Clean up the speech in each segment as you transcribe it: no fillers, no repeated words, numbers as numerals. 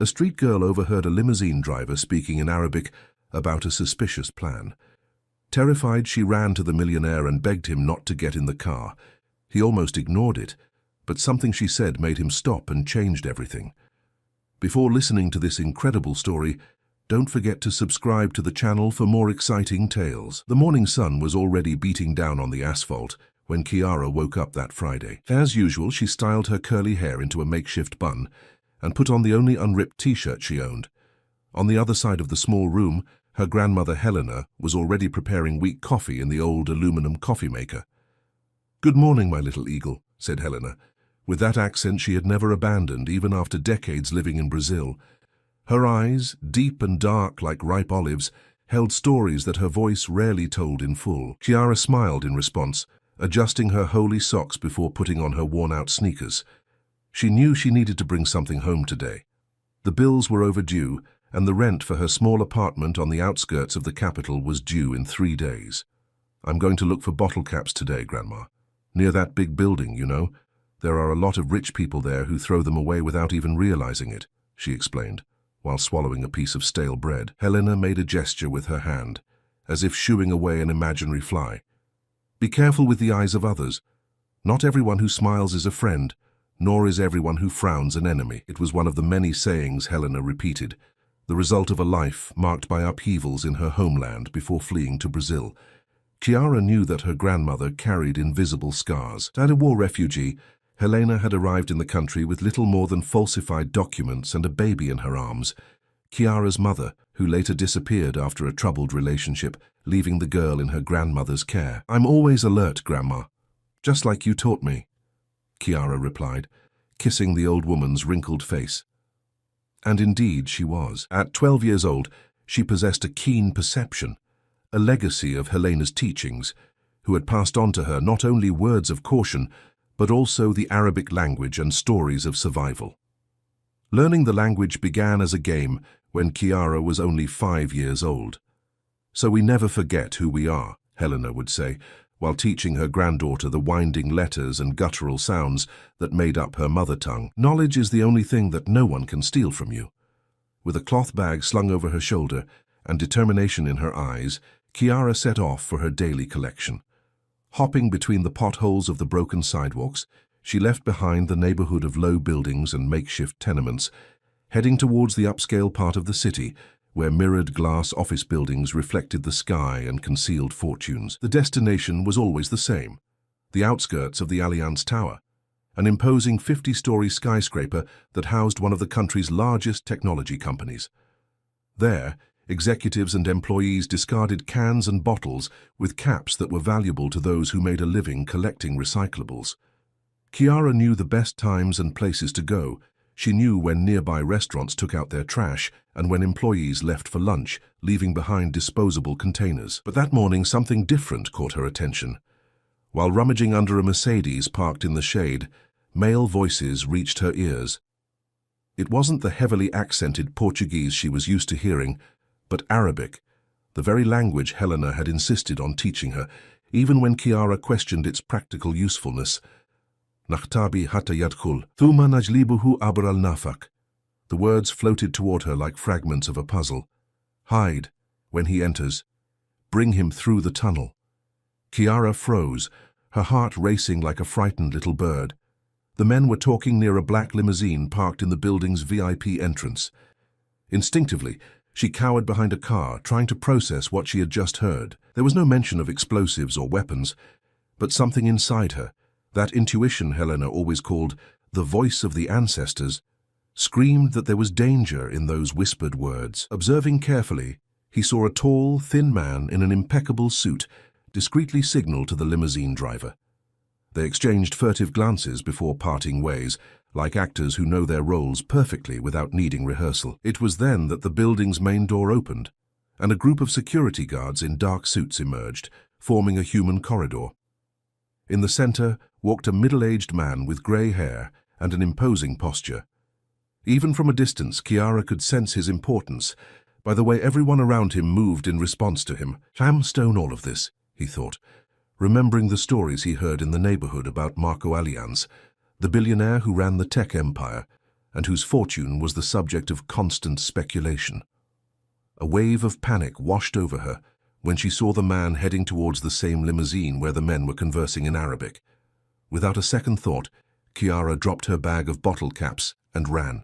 A street girl overheard a limousine driver speaking in Arabic about a suspicious plan. Terrified, she ran to the millionaire and begged him not to get in the car. He almost ignored it, but something she said made him stop and changed everything. Before listening to this incredible story, don't forget to subscribe to the channel for more exciting tales. The morning sun was already beating down on the asphalt when Chiara woke up that Friday. As usual, she styled her curly hair into a makeshift bun and put on the only unripped t-shirt she owned. On the other side of the small room, her grandmother Helena was already preparing weak coffee in the old aluminum coffee maker. "Good morning, my little eagle," said Helena, with that accent she had never abandoned even after decades living in Brazil. Her eyes, deep and dark like ripe olives, held stories that her voice rarely told in full. Chiara smiled in response, adjusting her holey socks before putting on her worn-out sneakers. She knew she needed to bring something home today. The bills were overdue, and the rent for her small apartment on the outskirts of the capital was due in 3 days. "I'm going to look for bottle caps today, Grandma. Near that big building, you know. There are a lot of rich people there who throw them away without even realizing it," she explained, while swallowing a piece of stale bread. Helena made a gesture with her hand, as if shooing away an imaginary fly. "Be careful with the eyes of others. Not everyone who smiles is a friend, nor is everyone who frowns an enemy." It was one of the many sayings Helena repeated, the result of a life marked by upheavals in her homeland before fleeing to Brazil. Chiara knew that her grandmother carried invisible scars. As a war refugee, Helena had arrived in the country with little more than falsified documents and a baby in her arms. Chiara's mother, who later disappeared after a troubled relationship, leaving the girl in her grandmother's care. "I'm always alert, Grandma, just like you taught me," Chiara replied, kissing the old woman's wrinkled face. And indeed she was. At 12 years old, she possessed a keen perception, a legacy of Helena's teachings, who had passed on to her not only words of caution, but also the Arabic language and stories of survival. Learning the language began as a game when Chiara was only 5 years old. "So we never forget who we are," Helena would say, while teaching her granddaughter the winding letters and guttural sounds that made up her mother tongue. "Knowledge is the only thing that no one can steal from you." With a cloth bag slung over her shoulder and determination in her eyes, Chiara set off for her daily collection. Hopping between the potholes of the broken sidewalks, she left behind the neighborhood of low buildings and makeshift tenements, heading towards the upscale part of the city, where mirrored glass office buildings reflected the sky and concealed fortunes. The destination was always the same: the outskirts of the Allianz Tower, an imposing 50-story skyscraper that housed one of the country's largest technology companies. There, executives and employees discarded cans and bottles with caps that were valuable to those who made a living collecting recyclables. Chiara knew the best times and places to go. She knew when nearby restaurants took out their trash and when employees left for lunch, leaving behind disposable containers. But that morning, something different caught her attention. While rummaging under a Mercedes parked in the shade, male voices reached her ears. It wasn't the heavily accented Portuguese she was used to hearing, but Arabic, the very language Helena had insisted on teaching her, even when Chiara questioned its practical usefulness. "Nakhtabi hatta yadkhul, thumma najlibuhu abr al-nafaq." The words floated toward her like fragments of a puzzle. "Hide when he enters. Bring him through the tunnel." Chiara froze, her heart racing like a frightened little bird. The men were talking near a black limousine parked in the building's VIP entrance. Instinctively, she cowered behind a car, trying to process what she had just heard. There was no mention of explosives or weapons, but something inside her, that intuition Helena always called the voice of the ancestors, screamed that there was danger in those whispered words. Observing carefully, he saw a tall, thin man in an impeccable suit discreetly signal to the limousine driver. They exchanged furtive glances before parting ways, like actors who know their roles perfectly without needing rehearsal. It was then that the building's main door opened, and a group of security guards in dark suits emerged, forming a human corridor. In the center walked a middle-aged man with grey hair and an imposing posture. Even from a distance, Chiara could sense his importance by the way everyone around him moved in response to him. "Clamstone all of this," he thought, remembering the stories he heard in the neighborhood about Marco Allianz, the billionaire who ran the tech empire, and whose fortune was the subject of constant speculation. A wave of panic washed over her when she saw the man heading towards the same limousine where the men were conversing in Arabic. Without a second thought, Chiara dropped her bag of bottle caps and ran.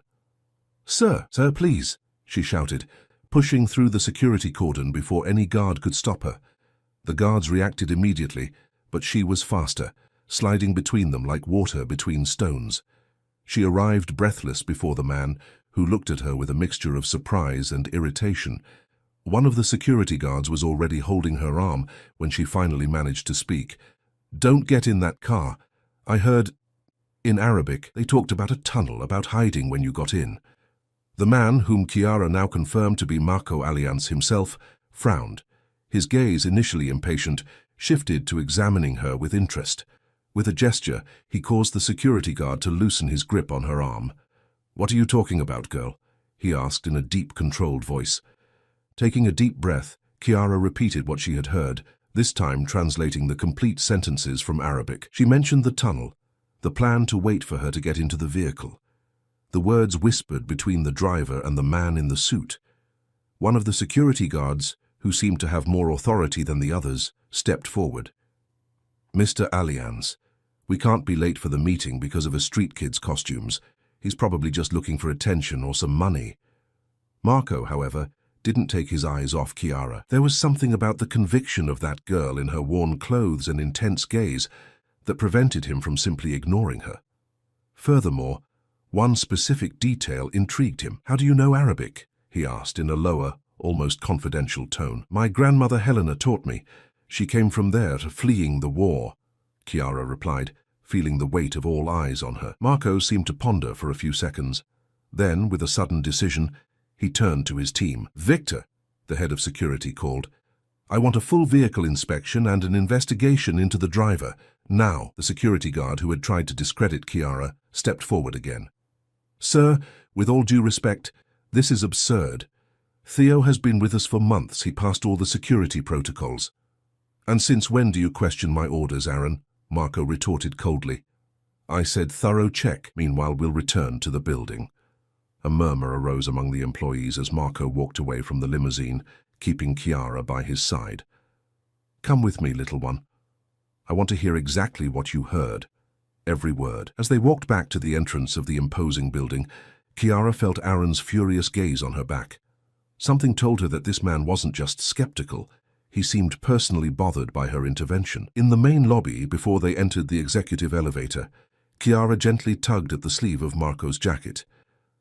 "Sir, sir, please," she shouted, pushing through the security cordon before any guard could stop her. The guards reacted immediately, but she was faster, sliding between them like water between stones. She arrived breathless before the man, who looked at her with a mixture of surprise and irritation. One of the security guards was already holding her arm when she finally managed to speak. "Don't get in that car. I heard..." In Arabic, they talked about a tunnel, about hiding when you got in. The man, whom Chiara now confirmed to be Marco Alliance himself, frowned. His gaze, initially impatient, shifted to examining her with interest. With a gesture, he caused the security guard to loosen his grip on her arm. "What are you talking about, girl?" he asked in a deep, controlled voice. Taking a deep breath, Chiara repeated what she had heard, this time translating the complete sentences from Arabic. She mentioned the tunnel, the plan to wait for her to get into the vehicle. The words whispered between the driver and the man in the suit. One of the security guards, who seemed to have more authority than the others, stepped forward. "Mr. Alliance, we can't be late for the meeting because of a street kid's costumes. He's probably just looking for attention or some money." Marco, however, didn't take his eyes off Chiara. There was something about the conviction of that girl in her worn clothes and intense gaze that prevented him from simply ignoring her. Furthermore, one specific detail intrigued him. "How do you know Arabic?" he asked in a lower, almost confidential tone. "My grandmother Helena taught me. She came from there, fleeing the war," Chiara replied, feeling the weight of all eyes on her. Marco seemed to ponder for a few seconds. Then, with a sudden decision, he turned to his team. "Victor," the head of security called, "I want a full vehicle inspection and an investigation into the driver. Now." The security guard who had tried to discredit Chiara stepped forward again. "Sir, with all due respect, this is absurd. Theo has been with us for months. He passed all the security protocols." "And since when do you question my orders, Aaron?" Marco retorted coldly. "I said thorough check. Meanwhile, we'll return to the building." A murmur arose among the employees as Marco walked away from the limousine, keeping Chiara by his side. "Come with me, little one. I want to hear exactly what you heard. Every word." As they walked back to the entrance of the imposing building, Chiara felt Aaron's furious gaze on her back. Something told her that this man wasn't just skeptical. He seemed personally bothered by her intervention. In the main lobby, before they entered the executive elevator, Chiara gently tugged at the sleeve of Marco's jacket.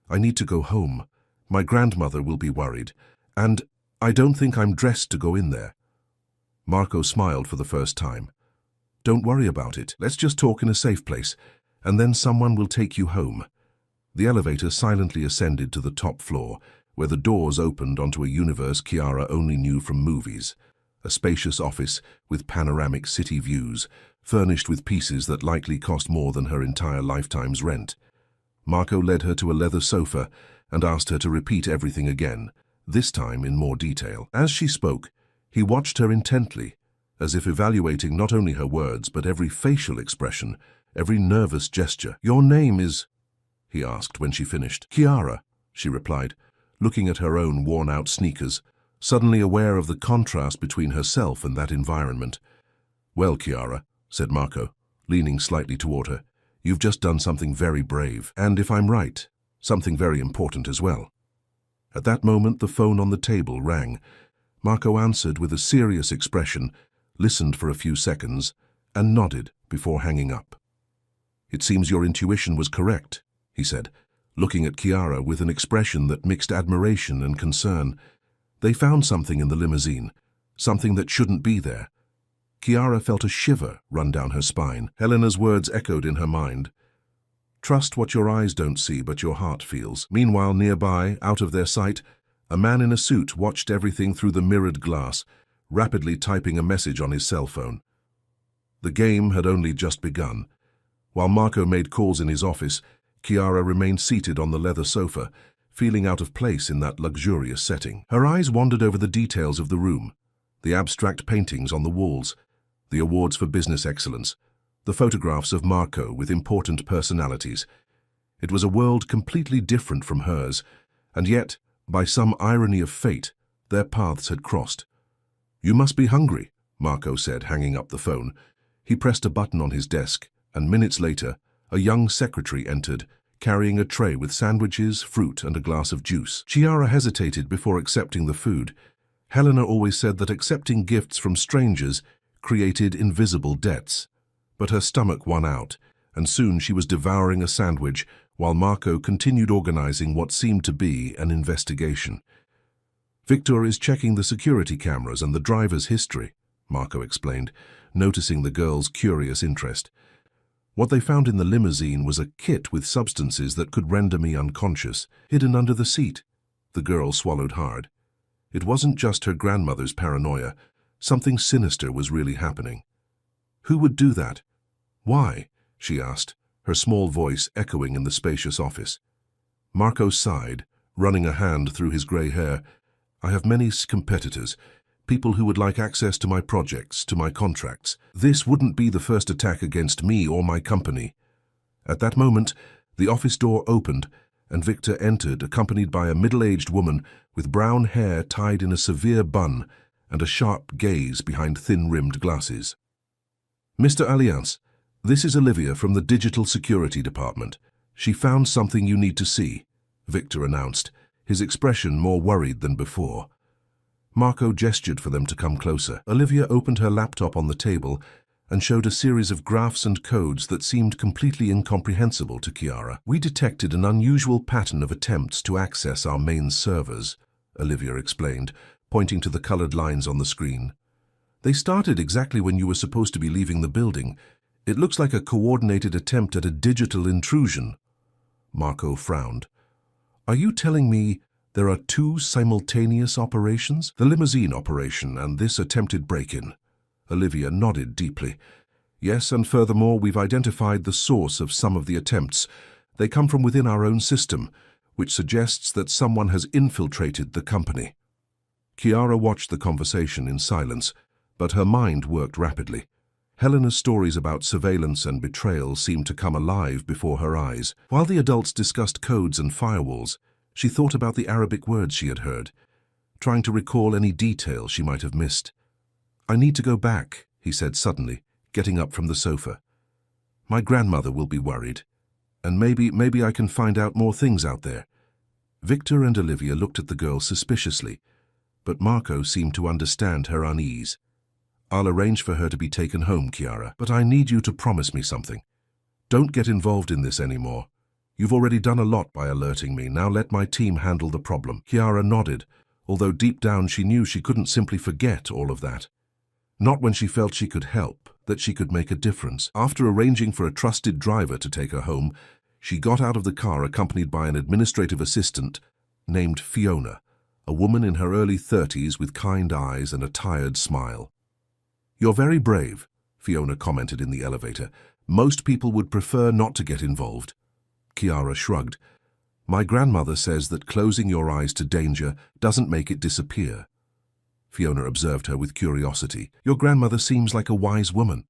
"I need to go home. My grandmother will be worried. And I don't think I'm dressed to go in there." Marco smiled for the first time. "Don't worry about it. Let's just talk in a safe place, and then someone will take you home." The elevator silently ascended to the top floor, where the doors opened onto a universe Chiara only knew from movies. A spacious office with panoramic city views, furnished with pieces that likely cost more than her entire lifetime's rent. Marco led her to a leather sofa and asked her to repeat everything again, this time in more detail. As she spoke, he watched her intently, as if evaluating not only her words but every facial expression, every nervous gesture. "Your name is..." he asked when she finished. "Chiara," she replied, looking at her own worn-out sneakers, suddenly aware of the contrast between herself and that environment. "Well, Chiara," said Marco, leaning slightly toward her, "you've just done something very brave, and if I'm right, something very important as well." At that moment, the phone on the table rang. Marco answered with a serious expression, listened for a few seconds, and nodded before hanging up. "It seems your intuition was correct," he said, looking at Chiara with an expression that mixed admiration and concern. They found something in the limousine, something that shouldn't be there. Chiara felt a shiver run down her spine. Helena's words echoed in her mind. "Trust what your eyes don't see but your heart feels." Meanwhile, nearby, out of their sight, a man in a suit watched everything through the mirrored glass, rapidly typing a message on his cell phone. The game had only just begun. While Marco made calls in his office, Chiara remained seated on the leather sofa, feeling out of place in that luxurious setting. Her eyes wandered over the details of the room, the abstract paintings on the walls, the awards for business excellence, the photographs of Marco with important personalities. It was a world completely different from hers, and yet, by some irony of fate, their paths had crossed. "You must be hungry," Marco said, hanging up the phone. He pressed a button on his desk, and minutes later, a young secretary entered, carrying a tray with sandwiches, fruit, and a glass of juice. Chiara hesitated before accepting the food. Helena always said that accepting gifts from strangers created invisible debts. But her stomach won out, and soon she was devouring a sandwich while Marco continued organizing what seemed to be an investigation. "Victor is checking the security cameras and the driver's history," Marco explained, noticing the girl's curious interest. "What they found in the limousine was a kit with substances that could render me unconscious, hidden under the seat." The girl swallowed hard. It wasn't just her grandmother's paranoia. Something sinister was really happening. "Who would do that? Why?" she asked, her small voice echoing in the spacious office. Marco sighed, running a hand through his grey hair. "I have many competitors, people who would like access to my projects, to my contracts. This wouldn't be the first attack against me or my company." At that moment, the office door opened, and Victor entered, accompanied by a middle-aged woman with brown hair tied in a severe bun and a sharp gaze behind thin-rimmed glasses. "Mr. Alliance, this is Olivia from the Digital Security Department. She found something you need to see," Victor announced, his expression more worried than before. Marco gestured for them to come closer. Olivia opened her laptop on the table and showed a series of graphs and codes that seemed completely incomprehensible to Chiara. "We detected an unusual pattern of attempts to access our main servers," Olivia explained, pointing to the colored lines on the screen. "They started exactly when you were supposed to be leaving the building. It looks like a coordinated attempt at a digital intrusion." Marco frowned. "Are you telling me there are two simultaneous operations? The limousine operation and this attempted break-in?" Olivia nodded deeply. "Yes, and furthermore, we've identified the source of some of the attempts. They come from within our own system, which suggests that someone has infiltrated the company." Chiara watched the conversation in silence, but her mind worked rapidly. Helena's stories about surveillance and betrayal seemed to come alive before her eyes. While the adults discussed codes and firewalls, she thought about the Arabic words she had heard, trying to recall any detail she might have missed. "I need to go back," he said suddenly, getting up from the sofa. "My grandmother will be worried, and maybe I can find out more things out there." Victor and Olivia looked at the girl suspiciously, but Marco seemed to understand her unease. "I'll arrange for her to be taken home, Chiara, but I need you to promise me something. Don't get involved in this anymore. You've already done a lot by alerting me. Now let my team handle the problem." Chiara nodded, although deep down she knew she couldn't simply forget all of that. Not when she felt she could help, that she could make a difference. After arranging for a trusted driver to take her home, she got out of the car accompanied by an administrative assistant named Fiona, a woman in her early 30s with kind eyes and a tired smile. "You're very brave," Fiona commented in the elevator. "Most people would prefer not to get involved." Chiara shrugged. "My grandmother says that closing your eyes to danger doesn't make it disappear." Fiona observed her with curiosity. "Your grandmother seems like a wise woman."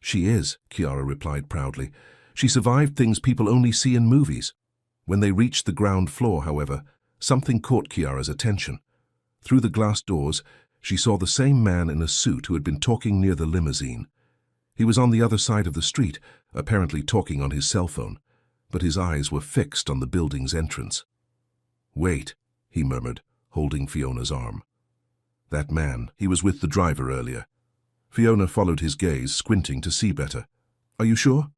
"She is," Chiara replied proudly. "She survived things people only see in movies." When they reached the ground floor, however, something caught Chiara's attention. Through the glass doors, she saw the same man in a suit who had been talking near the limousine. He was on the other side of the street, apparently talking on his cell phone, but his eyes were fixed on the building's entrance. "Wait," he murmured, holding Fiona's arm. "That man, he was with the driver earlier." Fiona followed his gaze, squinting to see better. "Are you sure?"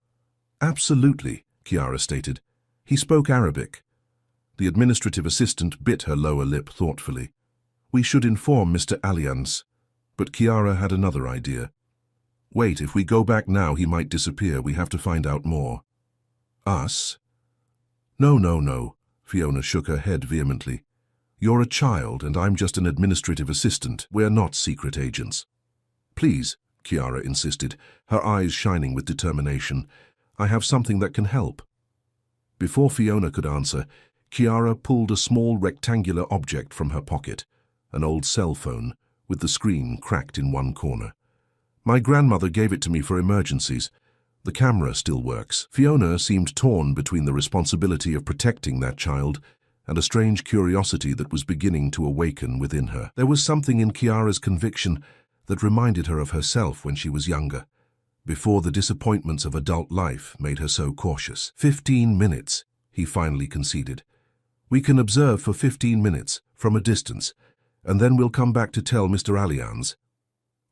"Absolutely," Chiara stated. "He spoke Arabic." The administrative assistant bit her lower lip thoughtfully. "We should inform Mr. Alliance." But Chiara had another idea. "Wait, if we go back now, he might disappear. We have to find out more." "Us?" No, Fiona shook her head vehemently. "You're a child, and I'm just an administrative assistant. We're not secret agents." "Please," Chiara insisted, her eyes shining with determination. "I have something that can help." Before Fiona could answer, Chiara pulled a small rectangular object from her pocket, an old cell phone, with the screen cracked in one corner. "My grandmother gave it to me for emergencies. The camera still works. Fiona seemed torn between the responsibility of protecting that child and a strange curiosity that was beginning to awaken within her. There was something in Chiara's conviction that reminded her of herself when she was younger, before the disappointments of adult life made her so cautious. 15 minutes, he finally conceded. We can observe for 15 minutes, from a distance, and then we'll come back to tell Mr. Allianz.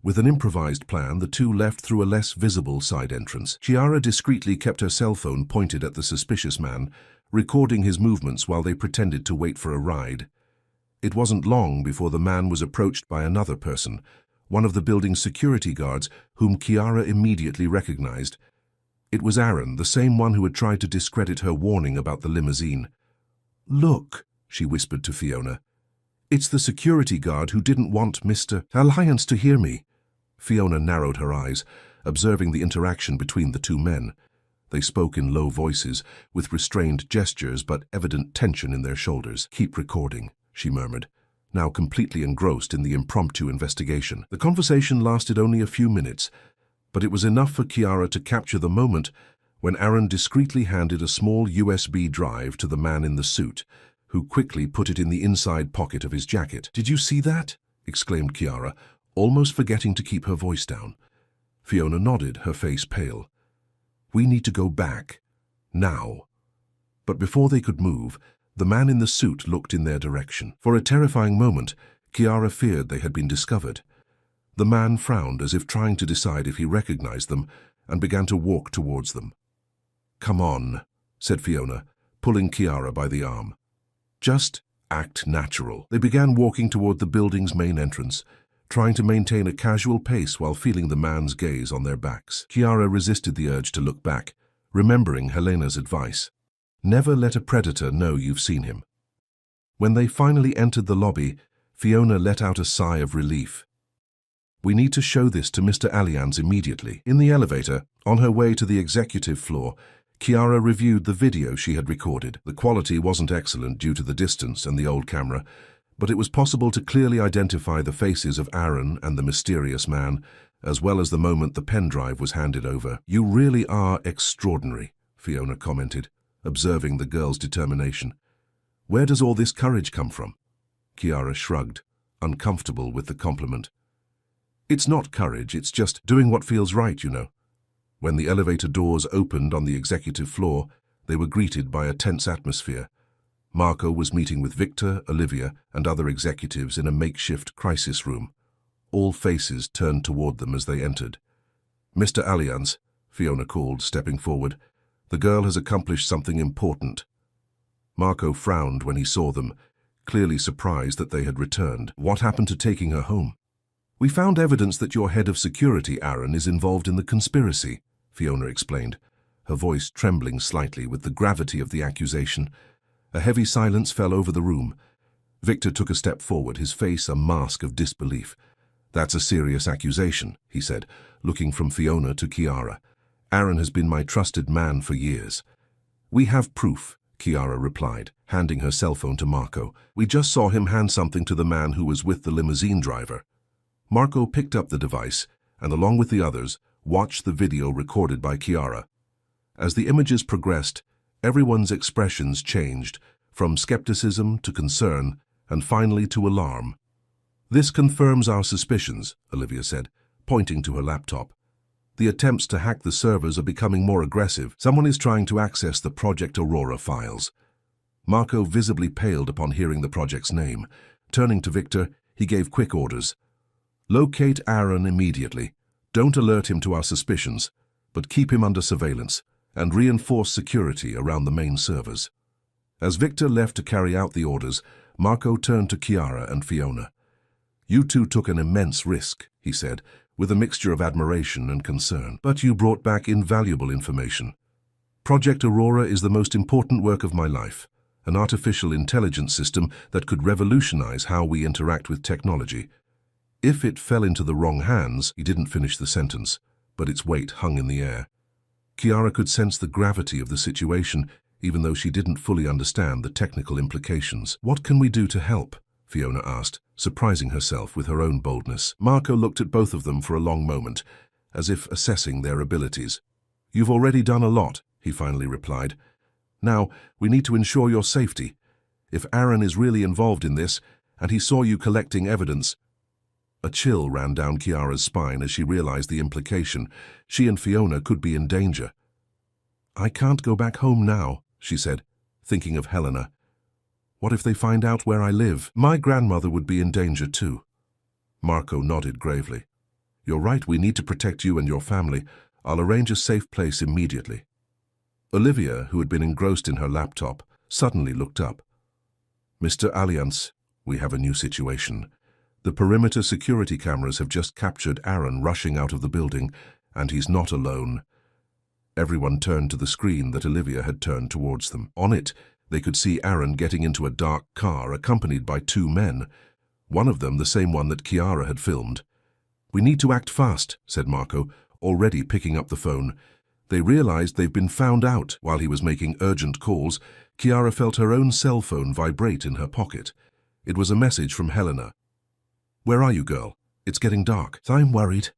With an improvised plan, the two left through a less visible side entrance. Chiara discreetly kept her cell phone pointed at the suspicious man, recording his movements while they pretended to wait for a ride. It wasn't long before the man was approached by another person, one of the building's security guards, whom Chiara immediately recognized. It was Aaron, the same one who had tried to discredit her warning about the limousine. "Look," she whispered to Fiona. "It's the security guard who didn't want Mr. Allianz to hear me." Fiona narrowed her eyes, observing the interaction between the two men. They spoke in low voices, with restrained gestures but evident tension in their shoulders. "Keep recording," she murmured, now completely engrossed in the impromptu investigation. The conversation lasted only a few minutes, but it was enough for Chiara to capture the moment when Aaron discreetly handed a small USB drive to the man in the suit, who quickly put it in the inside pocket of his jacket. "Did you see that?" exclaimed Chiara, almost forgetting to keep her voice down. Fiona nodded, her face pale. "We need to go back. Now." But before they could move, the man in the suit looked in their direction. For a terrifying moment, Chiara feared they had been discovered. The man frowned as if trying to decide if he recognized them and began to walk towards them. "Come on," said Fiona, pulling Chiara by the arm. "Just act natural." They began walking toward the building's main entrance, trying to maintain a casual pace while feeling the man's gaze on their backs. Chiara resisted the urge to look back, remembering Helena's advice. Never let a predator know you've seen him. When they finally entered the lobby, Fiona let out a sigh of relief. "We need to show this to Mr. Allianz immediately." In the elevator, on her way to the executive floor, Chiara reviewed the video she had recorded. The quality wasn't excellent due to the distance and the old camera, but it was possible to clearly identify the faces of Aaron and the mysterious man, as well as the moment the pen drive was handed over. "You really are extraordinary," Fiona commented, observing the girl's determination. "Where does all this courage come from?" Chiara shrugged, uncomfortable with the compliment. "It's not courage, it's just doing what feels right, you know." When the elevator doors opened on the executive floor, they were greeted by a tense atmosphere. Marco was meeting with Victor, Olivia, and other executives in a makeshift crisis room. All faces turned toward them as they entered. "Mr. Allianz," Fiona called, stepping forward. "The girl has accomplished something important." Marco frowned when he saw them, clearly surprised that they had returned. "What happened to taking her home?" "We found evidence that your head of security, Aaron, is involved in the conspiracy," Fiona explained, her voice trembling slightly with the gravity of the accusation. A heavy silence fell over the room. Victor took a step forward, his face a mask of disbelief. "That's a serious accusation," he said, looking from Fiona to Chiara. "Aaron has been my trusted man for years." "We have proof," Chiara replied, handing her cell phone to Marco. "We just saw him hand something to the man who was with the limousine driver." Marco picked up the device and, along with the others, watched the video recorded by Chiara. As the images progressed, everyone's expressions changed, from skepticism to concern, and finally to alarm. "This confirms our suspicions," Olivia said, pointing to her laptop. "The attempts to hack the servers are becoming more aggressive. Someone is trying to access the Project Aurora files." Marco visibly paled upon hearing the project's name. Turning to Victor, he gave quick orders. "Locate Aaron immediately. Don't alert him to our suspicions, but keep him under surveillance, and reinforce security around the main servers." As Victor left to carry out the orders, Marco turned to Chiara and Fiona. "You two took an immense risk," he said, with a mixture of admiration and concern. "But you brought back invaluable information. Project Aurora is the most important work of my life, an artificial intelligence system that could revolutionize how we interact with technology. If it fell into the wrong hands," he didn't finish the sentence, but its weight hung in the air. Chiara could sense the gravity of the situation, even though she didn't fully understand the technical implications. "What can we do to help?" Fiona asked, surprising herself with her own boldness. Marco looked at both of them for a long moment, as if assessing their abilities. "You've already done a lot," he finally replied. "Now, we need to ensure your safety. If Aaron is really involved in this, and he saw you collecting evidence—" A chill ran down Kiara's spine as she realized the implication. She and Fiona could be in danger. "I can't go back home now," she said, thinking of Helena. "What if they find out where I live? My grandmother would be in danger too." Marco nodded gravely. "You're right, we need to protect you and your family. I'll arrange a safe place immediately." Olivia, who had been engrossed in her laptop, suddenly looked up. "Mr. Alliance, we have a new situation. The perimeter security cameras have just captured Aaron rushing out of the building, and he's not alone." Everyone turned to the screen that Olivia had turned towards them. On it, they could see Aaron getting into a dark car accompanied by two men, one of them the same one that Kiara had filmed. "We need to act fast," said Marco, already picking up the phone. They realized they've been found out. While he was making urgent calls, Kiara felt her own cell phone vibrate in her pocket. It was a message from Helena. "Where are you, girl? It's getting dark." "I'm worried."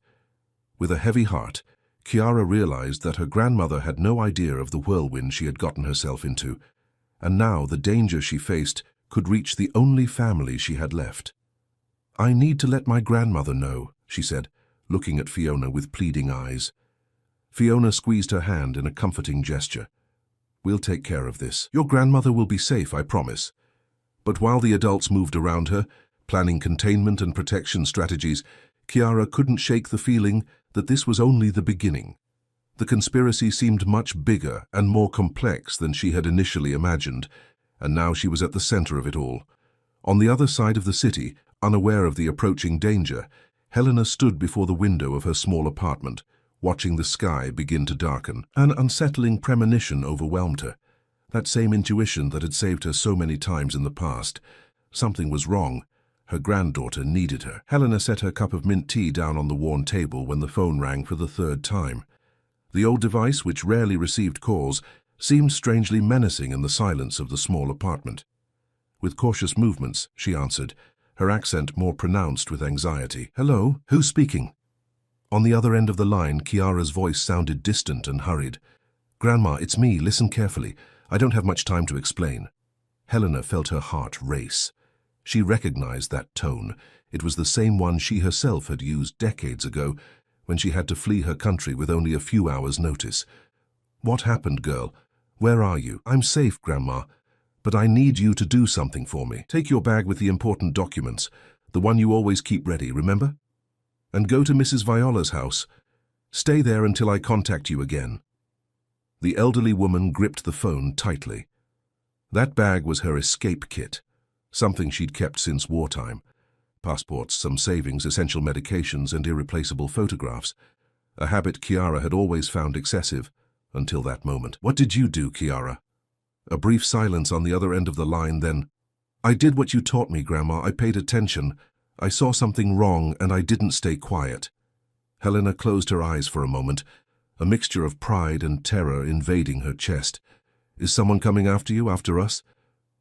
With a heavy heart, Kiara realized that her grandmother had no idea of the whirlwind she had gotten herself into, and now the danger she faced could reach the only family she had left. "I need to let my grandmother know," she said, looking at Fiona with pleading eyes. Fiona squeezed her hand in a comforting gesture. "We'll take care of this. Your grandmother will be safe, I promise." But while the adults moved around her, planning containment and protection strategies, Kiara couldn't shake the feeling that this was only the beginning. The conspiracy seemed much bigger and more complex than she had initially imagined, and now she was at the center of it all. On the other side of the city, unaware of the approaching danger, Helena stood before the window of her small apartment, watching the sky begin to darken. An unsettling premonition overwhelmed her, that same intuition that had saved her so many times in the past. Something was wrong. Her granddaughter needed her. Helena set her cup of mint tea down on the worn table when the phone rang for the third time. The old device, which rarely received calls, seemed strangely menacing in the silence of the small apartment. With cautious movements, she answered, her accent more pronounced with anxiety. "Hello? Who's speaking?" On the other end of the line, Kiara's voice sounded distant and hurried. "Grandma, it's me. Listen carefully. I don't have much time to explain." Helena felt her heart race. She recognized that tone. It was the same one she herself had used decades ago, when she had to flee her country with only a few hours' notice. "What happened, girl? Where are you?" "I'm safe, Grandma, but I need you to do something for me. Take your bag with the important documents, the one you always keep ready, remember? And go to Mrs. Viola's house. Stay there until I contact you again." The elderly woman gripped the phone tightly. That bag was her escape kit, something she'd kept since wartime. Passports, some savings, essential medications, and irreplaceable photographs. A habit Kiara had always found excessive, until that moment. "What did you do, Kiara?" A brief silence on the other end of the line, then, "I did what you taught me, Grandma. I paid attention. I saw something wrong, and I didn't stay quiet." Helena closed her eyes for a moment, a mixture of pride and terror invading her chest. "Is someone coming after you, after us?"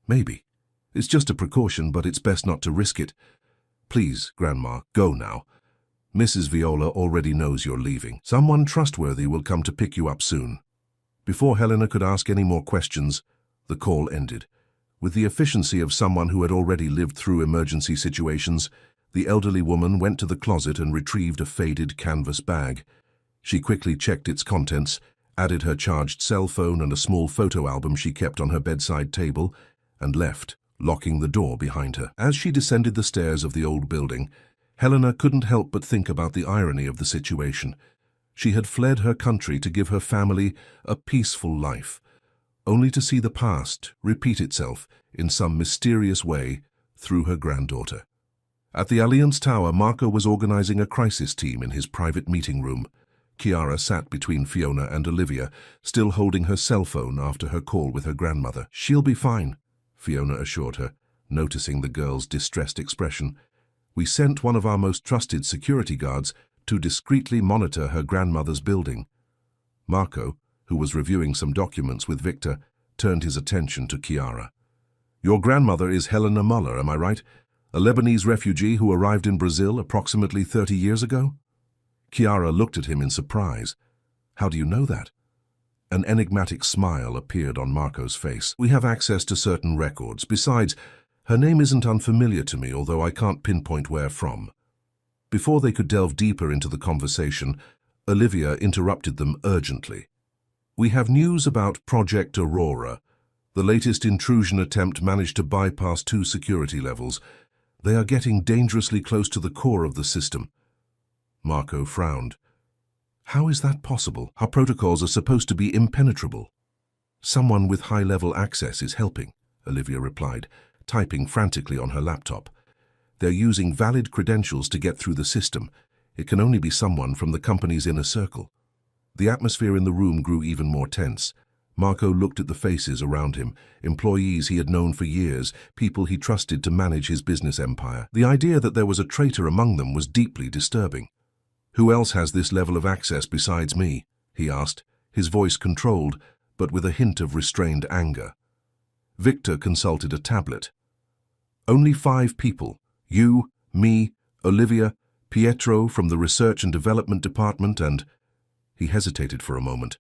"Maybe. It's just a precaution, but it's best not to risk it. Please, Grandma, go now. Mrs. Viola already knows you're leaving. Someone trustworthy will come to pick you up soon." Before Helena could ask any more questions, the call ended. With the efficiency of someone who had already lived through emergency situations, the elderly woman went to the closet and retrieved a faded canvas bag. She quickly checked its contents, added her charged cell phone and a small photo album she kept on her bedside table, and left, locking the door behind her. As she descended the stairs of the old building, Helena couldn't help but think about the irony of the situation. She had fled her country to give her family a peaceful life, only to see the past repeat itself in some mysterious way through her granddaughter. At the Alliance Tower, Marco was organizing a crisis team in his private meeting room. Kiara sat between Fiona and Olivia, still holding her cell phone after her call with her grandmother. "She'll be fine," Fiona assured her, noticing the girl's distressed expression. "We sent one of our most trusted security guards to discreetly monitor her grandmother's building." Marco, who was reviewing some documents with Victor, turned his attention to Kiara. "Your grandmother is Helena Muller, am I right? A Lebanese refugee who arrived in Brazil approximately 30 years ago?" Kiara looked at him in surprise. "How do you know that?" An enigmatic smile appeared on Marco's face. "We have access to certain records. Besides, her name isn't unfamiliar to me, although I can't pinpoint where from." Before they could delve deeper into the conversation, Olivia interrupted them urgently. "We have news about Project Aurora. The latest intrusion attempt managed to bypass 2 security levels. They are getting dangerously close to the core of the system." Marco frowned. "How is that possible? Our protocols are supposed to be impenetrable." "Someone with high-level access is helping," Olivia replied, typing frantically on her laptop. "They're using valid credentials to get through the system. It can only be someone from the company's inner circle." The atmosphere in the room grew even more tense. Marco looked at the faces around him, employees he had known for years, people he trusted to manage his business empire. The idea that there was a traitor among them was deeply disturbing. "Who else has this level of access besides me?" he asked, his voice controlled, but with a hint of restrained anger. Victor consulted a tablet. "Only 5 people. You, me, Olivia, Pietro from the Research and Development Department, and—" He hesitated for a moment.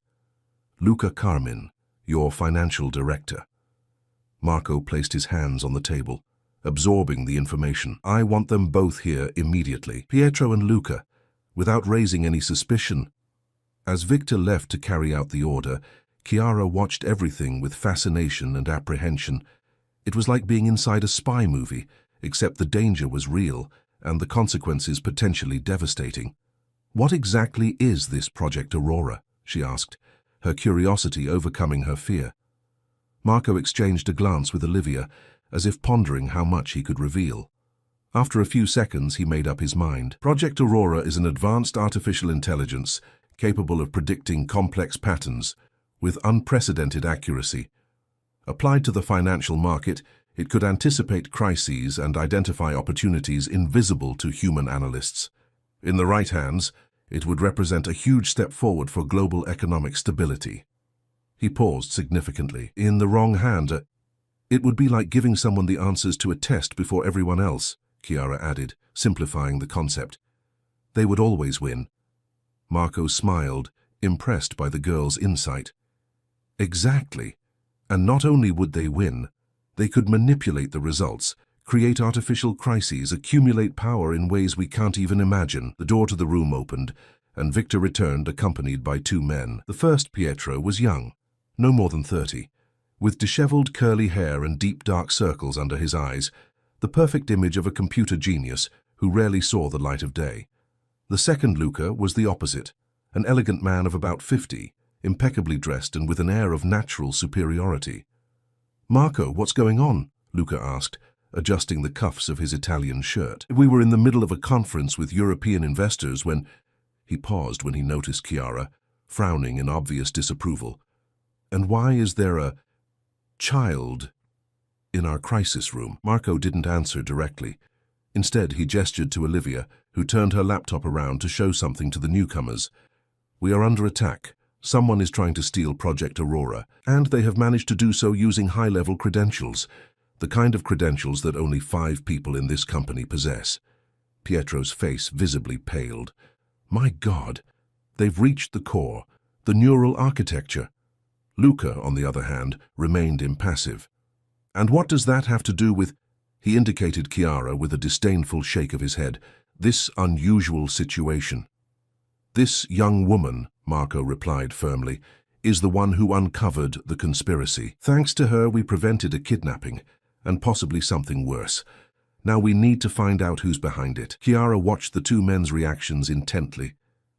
"Luca Carmin, your financial director." Marco placed his hands on the table, absorbing the information. "I want them both here immediately. Pietro and Luca, without raising any suspicion." As Victor left to carry out the order, Chiara watched everything with fascination and apprehension. It was like being inside a spy movie, except the danger was real and the consequences potentially devastating. "What exactly is this Project Aurora?" she asked, her curiosity overcoming her fear. Marco exchanged a glance with Olivia, as if pondering how much he could reveal. After a few seconds, he made up his mind. "Project Aurora is an advanced artificial intelligence capable of predicting complex patterns with unprecedented accuracy. Applied to the financial market, it could anticipate crises and identify opportunities invisible to human analysts. In the right hands, it would represent a huge step forward for global economic stability." He paused significantly. "In the wrong hand, it would be like giving someone the answers to a test before everyone else," Chiara added, simplifying the concept. "They would always win." Marco smiled, impressed by the girl's insight. "Exactly. And not only would they win, they could manipulate the results, create artificial crises, accumulate power in ways we can't even imagine." The door to the room opened, and Victor returned accompanied by 2 men. The first, Pietro, was young, no more than 30, with disheveled curly hair and deep dark circles under his eyes, the perfect image of a computer genius who rarely saw the light of day. The second, Luca, was the opposite, an elegant man of about 50, impeccably dressed and with an air of natural superiority. "Marco, what's going on?" Luca asked, adjusting the cuffs of his Italian shirt. "We were in the middle of a conference with European investors when—" He paused when he noticed Chiara, frowning in obvious disapproval. "And why is there a child in our crisis room?" Marco didn't answer directly. Instead, he gestured to Olivia, who turned her laptop around to show something to the newcomers. "We are under attack. Someone is trying to steal Project Aurora, and they have managed to do so using high-level credentials, the kind of credentials that only 5 people in this company possess." Pietro's face visibly paled. "My God, they've reached the core, the neural architecture." Luca, on the other hand, remained impassive. "And what does that have to do with—" He indicated Chiara with a disdainful shake of his head. "This unusual situation." "This young woman," Marco replied firmly, "is the one who uncovered the conspiracy. Thanks to her, we prevented a kidnapping, and possibly something worse. Now we need to find out who's behind it." Chiara watched the 2 men's reactions intently.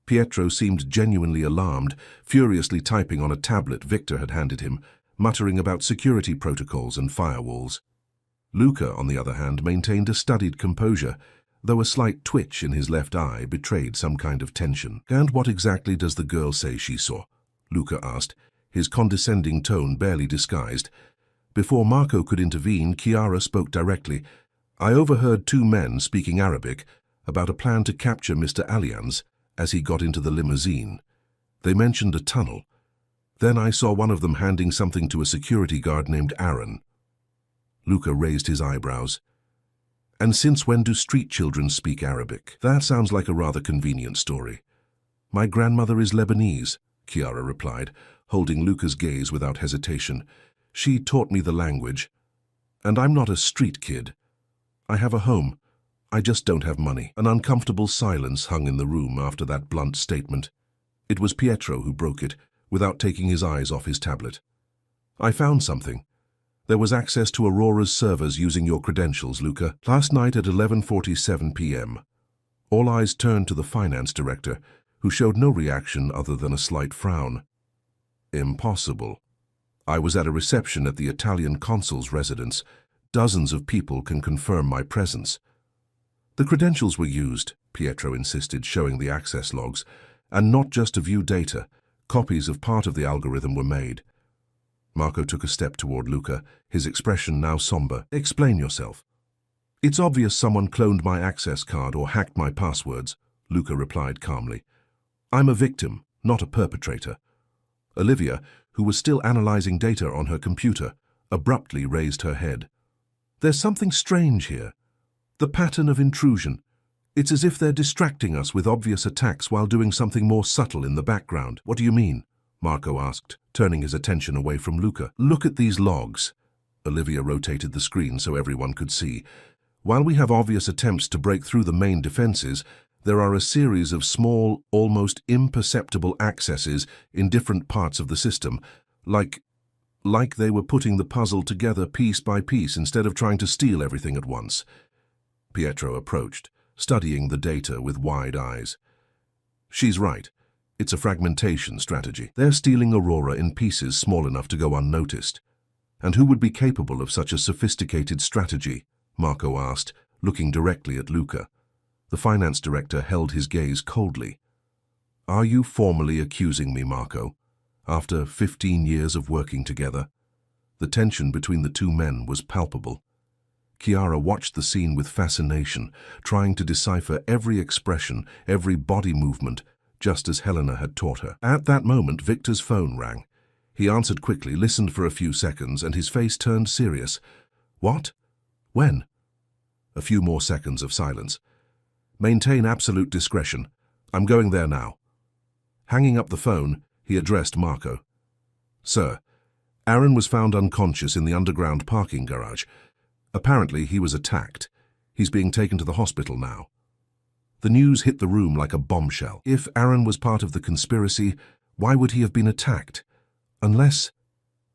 Pietro seemed genuinely alarmed, furiously typing on a tablet Victor had handed him, muttering about security protocols and firewalls. Luca, on the other hand, maintained a studied composure, though a slight twitch in his left eye betrayed some kind of tension. "And what exactly does the girl say she saw?" Luca asked, his condescending tone barely disguised. Before Marco could intervene, Chiara spoke directly. "I overheard 2 men speaking Arabic about a plan to capture Mr. Allianz as he got into the limousine. They mentioned a tunnel. Then I saw one of them handing something to a security guard named Aaron." Luca raised his eyebrows. "And since when do street children speak Arabic?" "That sounds like a rather convenient story." "My grandmother is Lebanese," Chiara replied, holding Luca's gaze without hesitation. "She taught me the language. And I'm not a street kid. I have a home. I just don't have money." An uncomfortable silence hung in the room after that blunt statement. It was Pietro who broke it, without taking his eyes off his tablet. "I found something. There was access to Aurora's servers using your credentials, Luca. Last night at 11:47 p.m. All eyes turned to the finance director, who showed no reaction other than a slight frown. Impossible. I was at a reception at the Italian consul's residence. Dozens of people can confirm my presence." "The credentials were used," Pietro insisted, showing the access logs, "and not just to view data. Copies of part of the algorithm were made." Marco took a step toward Luca, his expression now somber. "Explain yourself." "It's obvious someone cloned my access card or hacked my passwords," Luca replied calmly. "I'm a victim, not a perpetrator." Olivia, who was still analyzing data on her computer, abruptly raised her head. "There's something strange here. The pattern of intrusion. It's as if they're distracting us with obvious attacks while doing something more subtle in the background." "What do you mean?" Marco asked, turning his attention away from Luca. "Look at these logs." Olivia rotated the screen so everyone could see. "While we have obvious attempts to break through the main defenses, there are a series of small, almost imperceptible accesses in different parts of the system, like they were putting the puzzle together piece by piece instead of trying to steal everything at once." Pietro approached, studying the data with wide eyes. "She's right. It's a fragmentation strategy. They're stealing Aurora in pieces small enough to go unnoticed." "And who would be capable of such a sophisticated strategy?" Marco asked, looking directly at Luca. The finance director held his gaze coldly. "Are you formally accusing me, Marco, after 15 years of working together?" The tension between the two men was palpable. Chiara watched the scene with fascination, trying to decipher every expression, every body movement, just as Helena had taught her. At that moment, Victor's phone rang. He answered quickly, listened for a few seconds, and his face turned serious. "What? When?" A few more seconds of silence. "Maintain absolute discretion. I'm going there now." Hanging up the phone, he addressed Marco. "Sir, Aaron was found unconscious in the underground parking garage. Apparently, he was attacked. He's being taken to the hospital now." The news hit the room like a bombshell. If Aaron was part of the conspiracy, why would he have been attacked? Unless...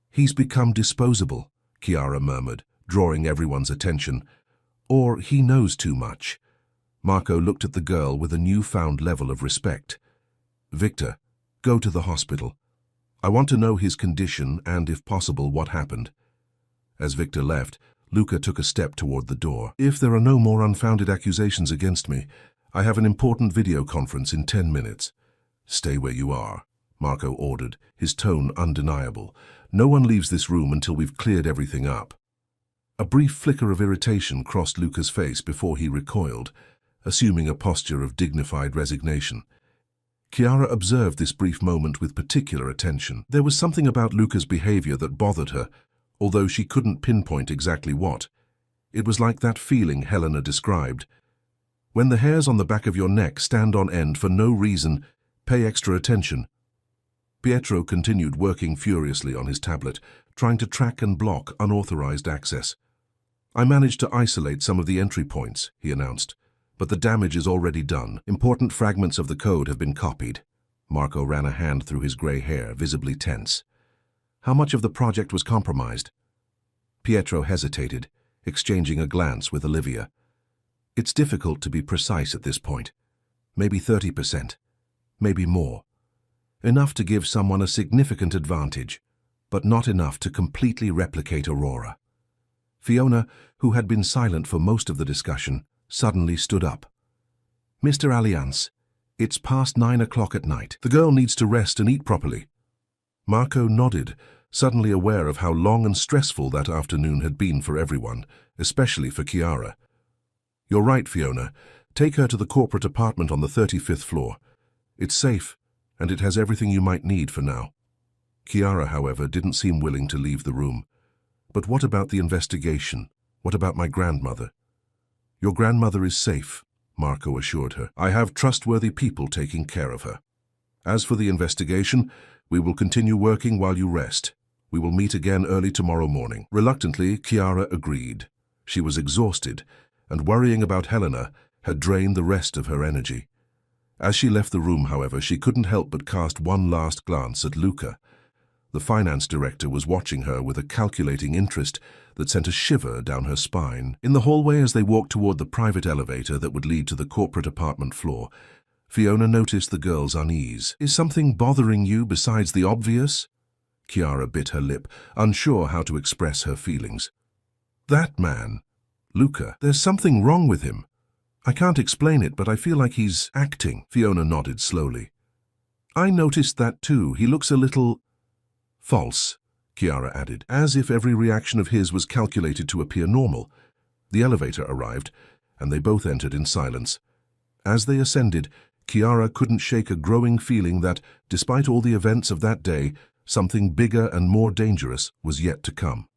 "He's become disposable," Chiara murmured, drawing everyone's attention. "Or he knows too much." Marco looked at the girl with a newfound level of respect. "Victor, go to the hospital. I want to know his condition and, if possible, what happened." As Victor left, Luca took a step toward the door. "If there are no more unfounded accusations against me, I have an important video conference in 10 minutes. "Stay where you are," Marco ordered, his tone undeniable. "No one leaves this room until we've cleared everything up." A brief flicker of irritation crossed Luca's face before he recoiled, assuming a posture of dignified resignation. Chiara observed this brief moment with particular attention. There was something about Luca's behavior that bothered her, although she couldn't pinpoint exactly what. It was like that feeling Helena described. When the hairs on the back of your neck stand on end for no reason, pay extra attention. Pietro continued working furiously on his tablet, trying to track and block unauthorized access. "I managed to isolate some of the entry points," he announced, "but the damage is already done. Important fragments of the code have been copied." Marco ran a hand through his gray hair, visibly tense. "How much of the project was compromised?" Pietro hesitated, exchanging a glance with Olivia. "It's difficult to be precise at this point. Maybe 30%, maybe more. Enough to give someone a significant advantage, but not enough to completely replicate Aurora." Fiona, who had been silent for most of the discussion, suddenly stood up. "Mr. Alliance, it's past 9 o'clock at night. The girl needs to rest and eat properly." Marco nodded, suddenly aware of how long and stressful that afternoon had been for everyone, especially for Chiara. "You're right, Fiona. Take her to the corporate apartment on the 35th floor. It's safe, and it has everything you might need for now." Chiara, however, didn't seem willing to leave the room. "But what about the investigation? What about my grandmother?" "Your grandmother is safe," Marco assured her. "I have trustworthy people taking care of her. As for the investigation, We will continue working while you rest. We will meet again early tomorrow morning." Reluctantly, Chiara agreed. She was exhausted, and worrying about Helena had drained the rest of her energy. As she left the room, however, she couldn't help but cast one last glance at Luca. The finance director was watching her with a calculating interest that sent a shiver down her spine. In the hallway, as they walked toward the private elevator that would lead to the corporate apartment floor, Fiona noticed the girl's unease. "Is something bothering you besides the obvious?" Chiara bit her lip, unsure how to express her feelings. "That man, Luca, there's something wrong with him. I can't explain it, but I feel like he's acting." Fiona nodded slowly. "I noticed that too. He looks a little false," Chiara added, as if every reaction of his was calculated to appear normal. The elevator arrived, and they both entered in silence. As they ascended, Chiara couldn't shake a growing feeling that, despite all the events of that day, something bigger and more dangerous was yet to come.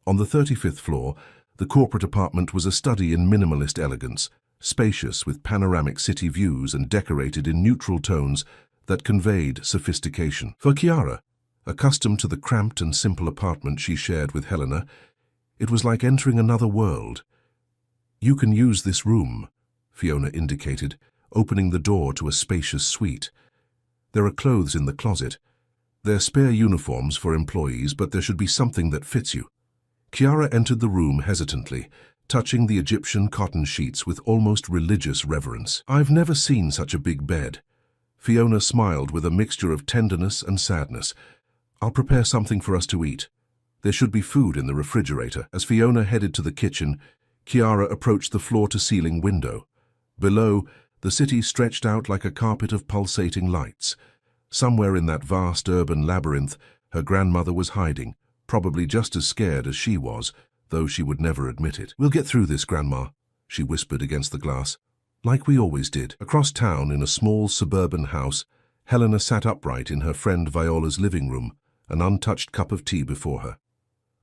On the 35th floor, the corporate apartment was a study in minimalist elegance, spacious with panoramic city views and decorated in neutral tones that conveyed sophistication. For Chiara, accustomed to the cramped and simple apartment she shared with Helena, it was like entering another world. "You can use this room," Fiona indicated, opening the door to a spacious suite. "There are clothes in the closet. They're spare uniforms for employees, but there should be something that fits you." Chiara entered the room hesitantly, touching the Egyptian cotton sheets with almost religious reverence. "I've never seen such a big bed." Fiona smiled with a mixture of tenderness and sadness. "I'll prepare something for us to eat. There should be food in the refrigerator." As Fiona headed to the kitchen, Chiara approached the floor-to-ceiling window. Below, the city stretched out like a carpet of pulsating lights. Somewhere in that vast urban labyrinth, her grandmother was hiding, probably just as scared as she was, though she would never admit it. "We'll get through this, Grandma," she whispered against the glass. "Like we always did." Across town, in a small suburban house, Helena sat upright in her friend Viola's living room, an untouched cup of tea before her.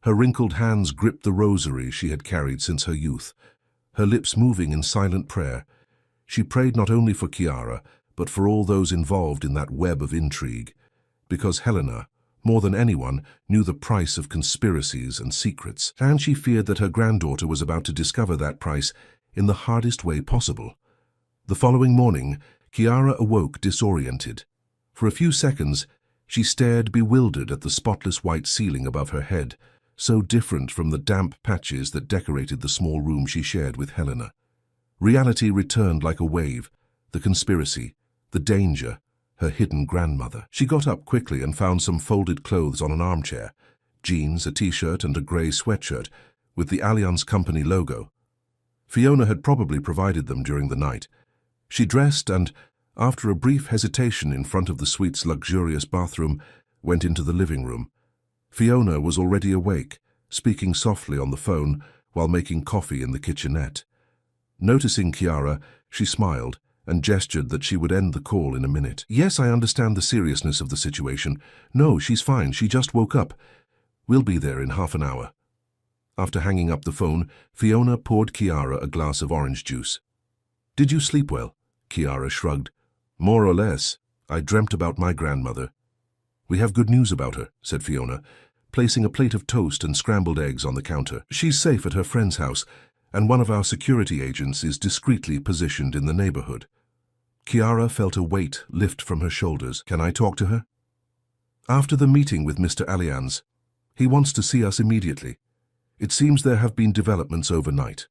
Her wrinkled hands gripped the rosary she had carried since her youth, her lips moving in silent prayer. She prayed not only for Chiara, but for all those involved in that web of intrigue, because Helena, more than anyone, knew the price of conspiracies and secrets, and she feared that her granddaughter was about to discover that price in the hardest way possible. The following morning, Chiara awoke disoriented. For a few seconds, she stared bewildered at the spotless white ceiling above her head, so different from the damp patches that decorated the small room she shared with Helena. Reality returned like a wave, the conspiracy, the danger, her hidden grandmother. She got up quickly and found some folded clothes on an armchair, jeans, a t-shirt and a grey sweatshirt with the Allianz Company logo. Fiona had probably provided them during the night. She dressed and, after a brief hesitation in front of the suite's luxurious bathroom, went into the living room. Fiona was already awake, speaking softly on the phone while making coffee in the kitchenette. Noticing Chiara, she smiled and gestured that she would end the call in a minute. "Yes, I understand the seriousness of the situation. No, she's fine. She just woke up. We'll be there in half an hour." After hanging up the phone, Fiona poured Chiara a glass of orange juice. "Did you sleep well?" Chiara shrugged. "More or less. I dreamt about my grandmother." "We have good news about her," said Fiona, placing a plate of toast and scrambled eggs on the counter. "She's safe at her friend's house, and one of our security agents is discreetly positioned in the neighborhood." Chiara felt a weight lift from her shoulders. "Can I talk to her?" "After the meeting with Mr. Allianz. He wants to see us immediately. It seems there have been developments overnight."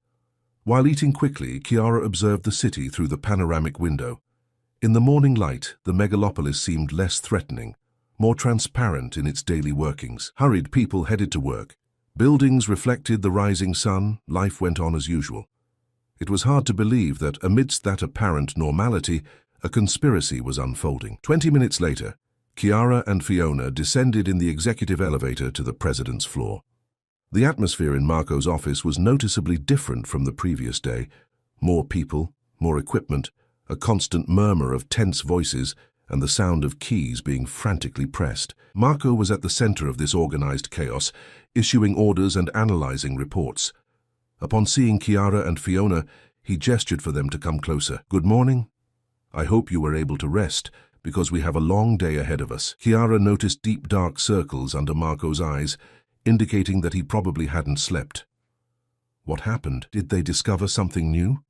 While eating quickly, Chiara observed the city through the panoramic window. In the morning light, the megalopolis seemed less threatening, more transparent in its daily workings. Hurried people headed to work. Buildings reflected the rising sun, life went on as usual. It was hard to believe that, amidst that apparent normality, a conspiracy was unfolding. 20 minutes later, Chiara and Fiona descended in the executive elevator to the president's floor. The atmosphere in Marco's office was noticeably different from the previous day. More people, more equipment, a constant murmur of tense voices, and the sound of keys being frantically pressed. Marco was at the center of this organized chaos, issuing orders and analyzing reports. Upon seeing Chiara and Fiona, he gestured for them to come closer. "Good morning. I hope you were able to rest, because we have a long day ahead of us. Chiara noticed deep dark circles under Marco's eyes, indicating that he probably hadn't slept. What happened? Did they discover something new?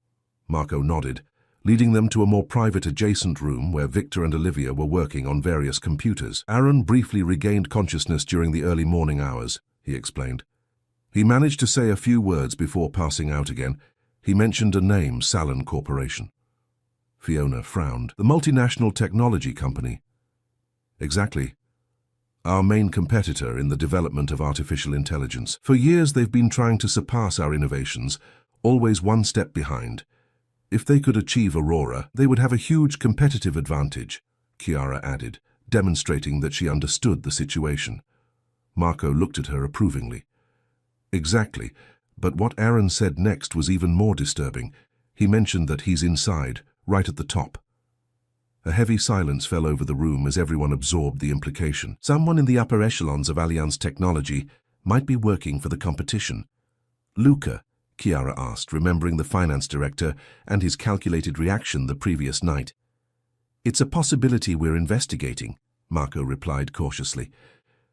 Marco nodded, leading them to a more private adjacent room where Victor and Olivia were working on various computers. Aaron briefly regained consciousness during the early morning hours, he explained. He managed to say a few words before passing out again. He mentioned a name, Salon Corporation. Fiona frowned. The multinational technology company. Exactly. Our main competitor in the development of artificial intelligence. For years they've been trying to surpass our innovations, always one step behind. If they could achieve Aurora, they would have a huge competitive advantage, Chiara added, demonstrating that she understood the situation. Marco looked at her approvingly. Exactly, but what Aaron said next was even more disturbing. He mentioned that he's inside, right at the top. A heavy silence fell over the room as everyone absorbed the implication. Someone in the upper echelons of Allianz Technology might be working for the competition. Luca, Chiara asked, remembering the finance director and his calculated reaction the previous night. It's a possibility we're investigating, Marco replied cautiously.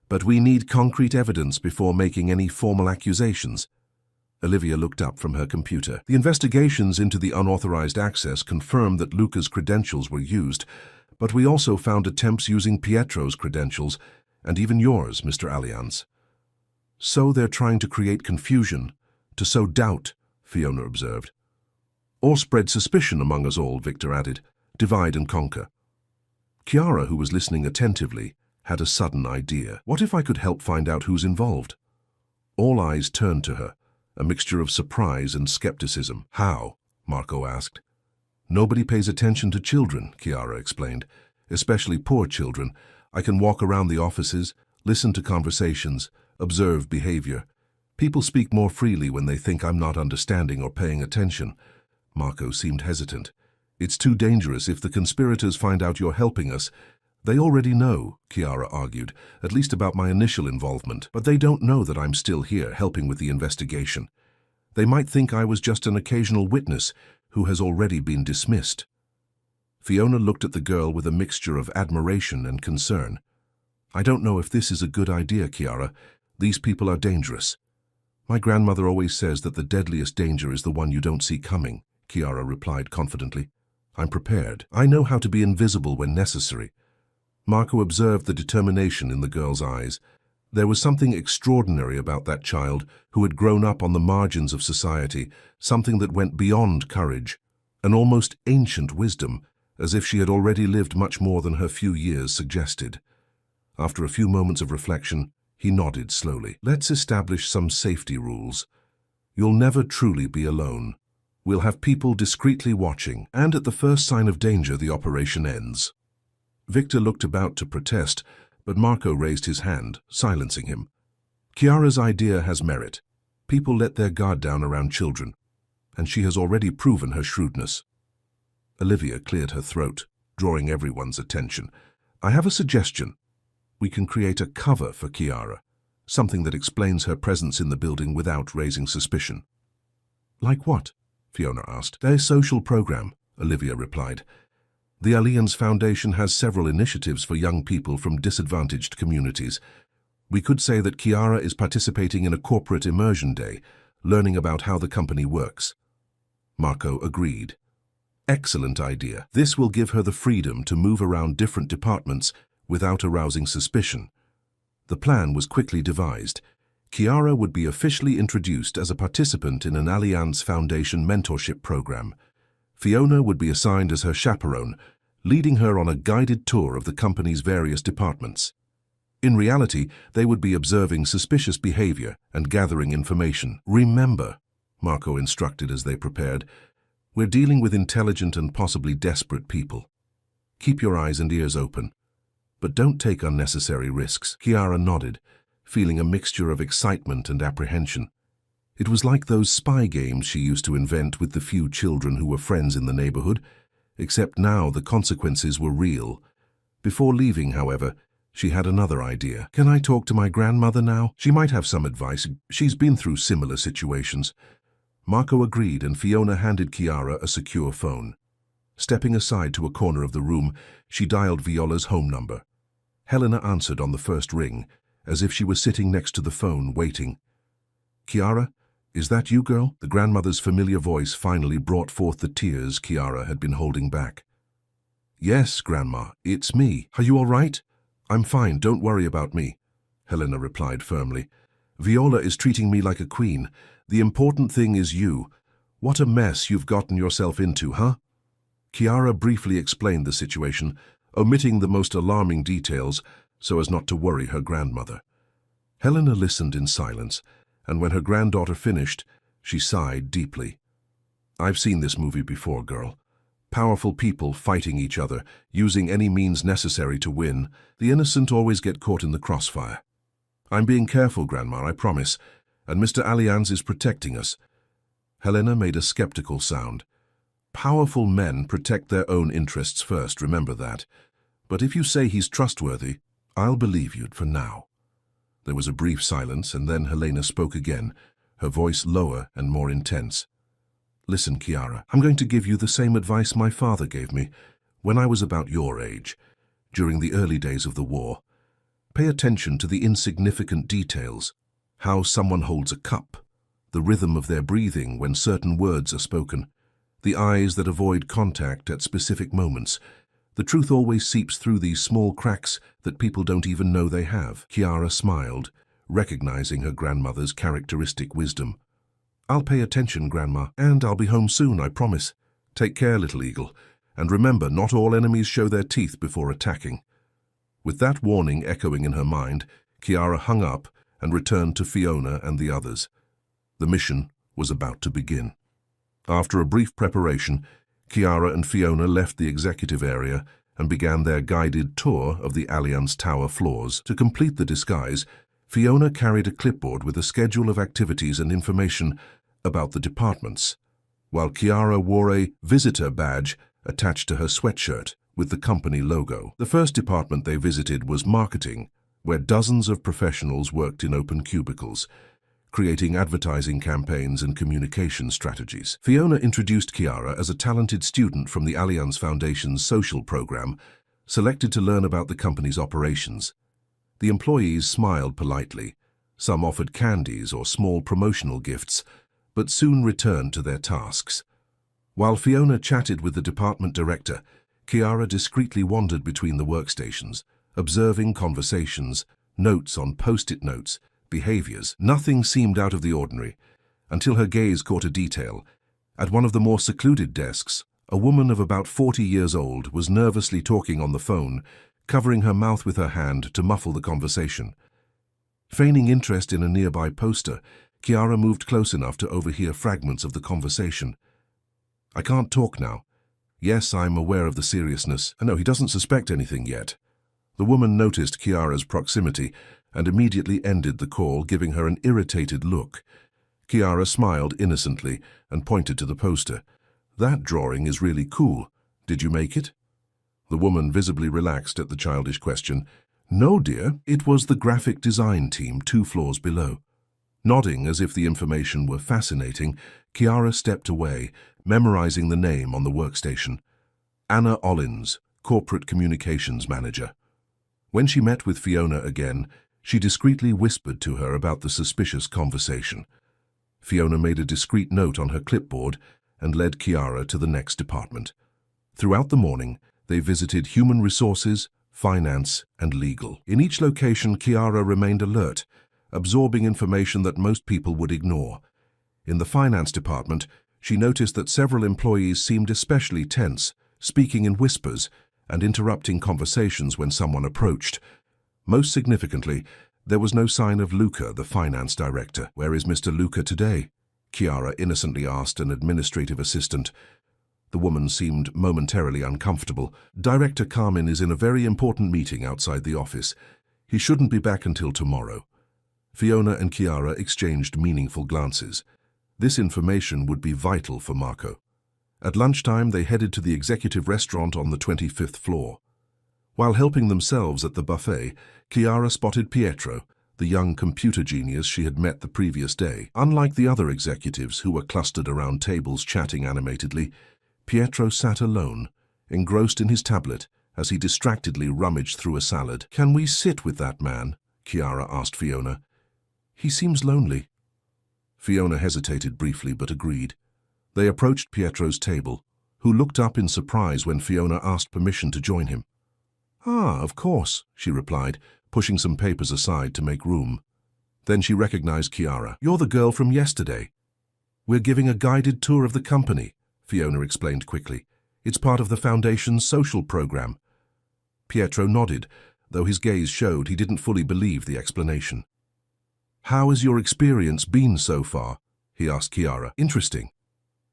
But we need concrete evidence before making any formal accusations. Olivia looked up from her computer. The investigations into the unauthorized access confirmed that Luca's credentials were used, but we also found attempts using Pietro's credentials, and even yours, Mr. Allianz. So they're trying to create confusion, to sow doubt, Fiona observed. Or spread suspicion among us all, Victor added. Divide and conquer. Chiara, who was listening attentively, had a sudden idea. What if I could help find out who's involved? All eyes turned to her, a mixture of surprise and skepticism. How? Marco asked. Nobody pays attention to children, Chiara explained. Especially poor children. I can walk around the offices, listen to conversations, observe behavior. People speak more freely when they think I'm not understanding or paying attention. Marco seemed hesitant. It's too dangerous if the conspirators find out you're helping us. They already know, Chiara argued, at least about my initial involvement, but they don't know that I'm still here helping with the investigation. They might think I was just an occasional witness who has already been dismissed. Fiona looked at the girl with a mixture of admiration and concern. I don't know if this is a good idea, Chiara. These people are dangerous. My grandmother always says that the deadliest danger is the one you don't see coming, Chiara replied confidently. I'm prepared. I know how to be invisible when necessary. Marco observed the determination in the girl's eyes. There was something extraordinary about that child who had grown up on the margins of society, something that went beyond courage, an almost ancient wisdom, as if she had already lived much more than her few years suggested. After a few moments of reflection, he nodded slowly. Let's establish some safety rules. You'll never truly be alone. We'll have people discreetly watching, and at the first sign of danger, the operation ends. Victor looked about to protest, but Marco raised his hand, silencing him. Chiara's idea has merit. People let their guard down around children, and she has already proven her shrewdness. Olivia cleared her throat, drawing everyone's attention. I have a suggestion. We can create a cover for Chiara, something that explains her presence in the building without raising suspicion. Like what? Fiona asked. Their social program, Olivia replied. The Allianz Foundation has several initiatives for young people from disadvantaged communities. We could say that Chiara is participating in a corporate immersion day, learning about how the company works. Marco agreed. Excellent idea. This will give her the freedom to move around different departments without arousing suspicion. The plan was quickly devised. Chiara would be officially introduced as a participant in an Allianz Foundation mentorship program. Fiona would be assigned as her chaperone, leading her on a guided tour of the company's various departments. In reality, they would be observing suspicious behavior and gathering information. Remember, Marco instructed as they prepared, we're dealing with intelligent and possibly desperate people. Keep your eyes and ears open, but don't take unnecessary risks. Chiara nodded, feeling a mixture of excitement and apprehension. It was like those spy games she used to invent with the few children who were friends in the neighborhood, except now the consequences were real. Before leaving, however, she had another idea. Can I talk to my grandmother now? She might have some advice. She's been through similar situations. Marco agreed, and Fiona handed Chiara a secure phone. Stepping aside to a corner of the room, she dialed Viola's home number. Helena answered on the first ring, as if she were sitting next to the phone, waiting. "Chiara, is that you, girl?" The grandmother's familiar voice finally brought forth the tears Chiara had been holding back. "Yes, Grandma, it's me. Are you all right?" "I'm fine, don't worry about me," Helena replied firmly. "Viola is treating me like a queen. The important thing is you. What a mess you've gotten yourself into, huh?" Chiara briefly explained the situation, omitting the most alarming details so as not to worry her grandmother. Helena listened in silence, and when her granddaughter finished, she sighed deeply. "I've seen this movie before, girl. Powerful people fighting each other, using any means necessary to win. The innocent always get caught in the crossfire. I'm being careful, Grandma, I promise, and Mr. Allianz is protecting us." Helena made a skeptical sound. "Powerful men protect their own interests first, remember that. But if you say he's trustworthy, I'll believe you for now." There was a brief silence, and then Helena spoke again, her voice lower and more intense. "Listen, Chiara, I'm going to give you the same advice my father gave me when I was about your age, during the early days of the war. Pay attention to the insignificant details, how someone holds a cup, the rhythm of their breathing when certain words are spoken, the eyes that avoid contact at specific moments. The truth always seeps through these small cracks that people don't even know they have." Chiara smiled, recognizing her grandmother's characteristic wisdom. "I'll pay attention, Grandma, and I'll be home soon, I promise. Take care, little eagle, and remember, not all enemies show their teeth before attacking." With that warning echoing in her mind, Chiara hung up and returned to Fiona and the others. The mission was about to begin. After a brief preparation, Chiara and Fiona left the executive area and began their guided tour of the Allianz Tower floors. To complete the disguise, Fiona carried a clipboard with a schedule of activities and information about the departments, while Chiara wore a visitor badge attached to her sweatshirt with the company logo. The first department they visited was marketing, where dozens of professionals worked in open cubicles, creating advertising campaigns and communication strategies. Fiona introduced Chiara as a talented student from the Allianz Foundation's social program, selected to learn about the company's operations. The employees smiled politely. Some offered candies or small promotional gifts, but soon returned to their tasks. While Fiona chatted with the department director, Chiara discreetly wandered between the workstations, observing conversations, notes on post-it notes, behaviors. Nothing seemed out of the ordinary, until her gaze caught a detail. At one of the more secluded desks, a woman of about 40 years old was nervously talking on the phone, covering her mouth with her hand to muffle the conversation. Feigning interest in a nearby poster, Chiara moved close enough to overhear fragments of the conversation. "I can't talk now. Yes, I'm aware of the seriousness. No, he doesn't suspect anything yet." The woman noticed Chiara's proximity and immediately ended the call, giving her an irritated look. Chiara smiled innocently and pointed to the poster. "That drawing is really cool. Did you make it?" The woman visibly relaxed at the childish question. "No, dear, it was the graphic design team 2 floors below." Nodding as if the information were fascinating, Chiara stepped away, memorizing the name on the workstation. Anna Ollins, Corporate Communications Manager. When she met with Fiona again, she discreetly whispered to her about the suspicious conversation. Fiona made a discreet note on her clipboard and led Chiara to the next department. Throughout the morning, they visited human resources, finance, and legal. In each location, Chiara remained alert, absorbing information that most people would ignore. In the finance department, she noticed that several employees seemed especially tense, speaking in whispers and interrupting conversations when someone approached. Most significantly, there was no sign of Luca, the finance director. "Where is Mr. Luca today?" Chiara innocently asked an administrative assistant. The woman seemed momentarily uncomfortable. "Director Carmen is in a very important meeting outside the office. He shouldn't be back until tomorrow." Fiona and Chiara exchanged meaningful glances. This information would be vital for Marco. At lunchtime, they headed to the executive restaurant on the 25th floor. While helping themselves at the buffet, Chiara spotted Pietro, the young computer genius she had met the previous day. Unlike the other executives who were clustered around tables chatting animatedly, Pietro sat alone, engrossed in his tablet, as he distractedly rummaged through a salad. "Can we sit with that man?" Chiara asked Fiona. "He seems lonely." Fiona hesitated briefly but agreed. They approached Pietro's table, who looked up in surprise when Fiona asked permission to join him. "Ah, of course," she replied, pushing some papers aside to make room. Then she recognized Chiara. "You're the girl from yesterday." "We're giving a guided tour of the company," Fiona explained quickly. "It's part of the Foundation's social program." Pietro nodded, though his gaze showed he didn't fully believe the explanation. "How has your experience been so far?" he asked Chiara. "Interesting.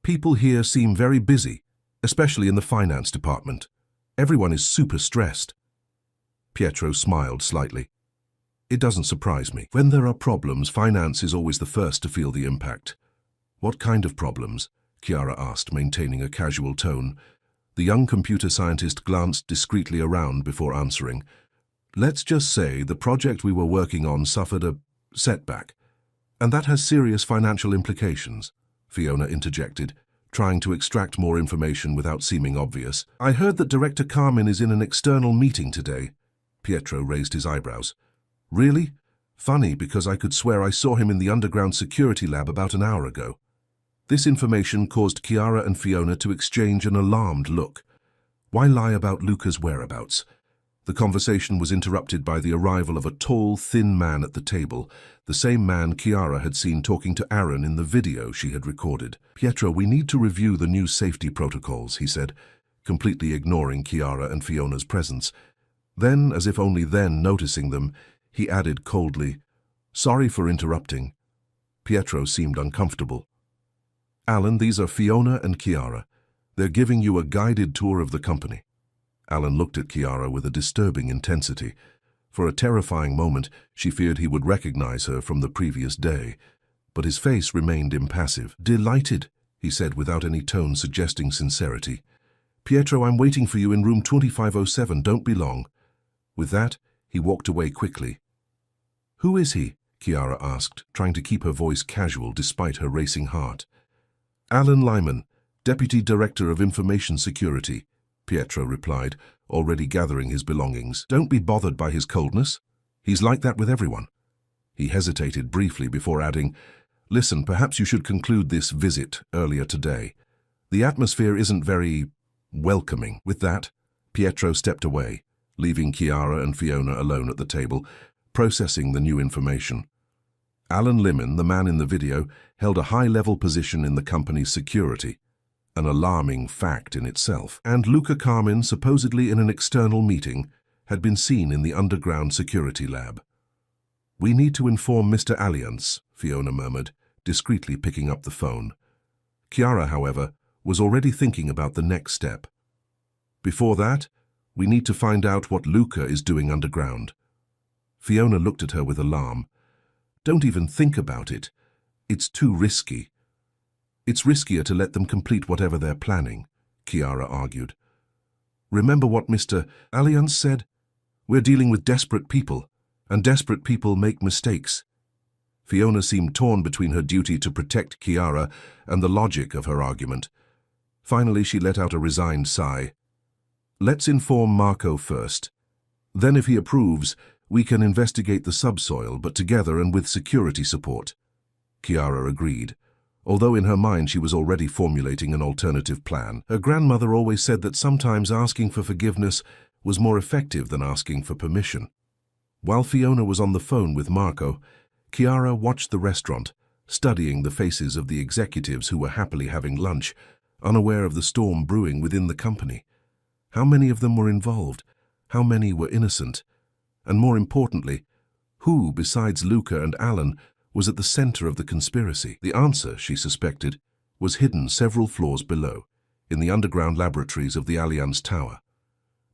People here seem very busy, especially in the finance department. Everyone is super stressed." Pietro smiled slightly. "It doesn't surprise me. When there are problems, finance is always the first to feel the impact." "What kind of problems?" Chiara asked, maintaining a casual tone. The young computer scientist glanced discreetly around before answering. "Let's just say the project we were working on suffered a setback, and that has serious financial implications," Fiona interjected, trying to extract more information without seeming obvious. "I heard that Director Carmen is in an external meeting today." Pietro raised his eyebrows. "Really? Funny, because I could swear I saw him in the underground security lab about an hour ago." This information caused Chiara and Fiona to exchange an alarmed look. Why lie about Luca's whereabouts? The conversation was interrupted by the arrival of a tall, thin man at the table, the same man Chiara had seen talking to Aaron in the video she had recorded. "Pietro, we need to review the new safety protocols," he said, completely ignoring Chiara and Fiona's presence. Then, as if only then noticing them, he added coldly, "Sorry for interrupting." Pietro seemed uncomfortable. "Alan, these are Fiona and Chiara. They're giving you a guided tour of the company." Alan looked at Chiara with a disturbing intensity. For a terrifying moment, she feared he would recognize her from the previous day. But his face remained impassive. "Delighted," he said without any tone suggesting sincerity. "Pietro, I'm waiting for you in room 2507. Don't be long." With that, he walked away quickly. "Who is he?" Chiara asked, trying to keep her voice casual despite her racing heart. "Alan Lyman, Deputy Director of Information Security," Pietro replied, already gathering his belongings. "Don't be bothered by his coldness. He's like that with everyone." He hesitated briefly before adding, "Listen, perhaps you should conclude this visit earlier today. The atmosphere isn't very welcoming." With that, Pietro stepped away, leaving Chiara and Fiona alone at the table, processing the new information. Alan Lyman, the man in the video, held a high-level position in the company's security, an alarming fact in itself. And Luca Carmen, supposedly in an external meeting, had been seen in the underground security lab. "We need to inform Mr. Alliance," Fiona murmured, discreetly picking up the phone. Chiara, however, was already thinking about the next step. "Before that, we need to find out what Luca is doing underground." Fiona looked at her with alarm. "Don't even think about it. It's too risky." "It's riskier to let them complete whatever they're planning," Chiara argued. "Remember what Mr. Alliance said? We're dealing with desperate people, and desperate people make mistakes." Fiona seemed torn between her duty to protect Chiara and the logic of her argument. Finally, she let out a resigned sigh. "Let's inform Marco first. Then if he approves, we can investigate the subsoil, but together and with security support." Chiara agreed, although in her mind she was already formulating an alternative plan. Her grandmother always said that sometimes asking for forgiveness was more effective than asking for permission. While Fiona was on the phone with Marco, Chiara watched the restaurant, studying the faces of the executives who were happily having lunch, unaware of the storm brewing within the company. How many of them were involved? How many were innocent? And more importantly, who, besides Luca and Alan, was at the center of the conspiracy? The answer, she suspected, was hidden several floors below, in the underground laboratories of the Allianz Tower.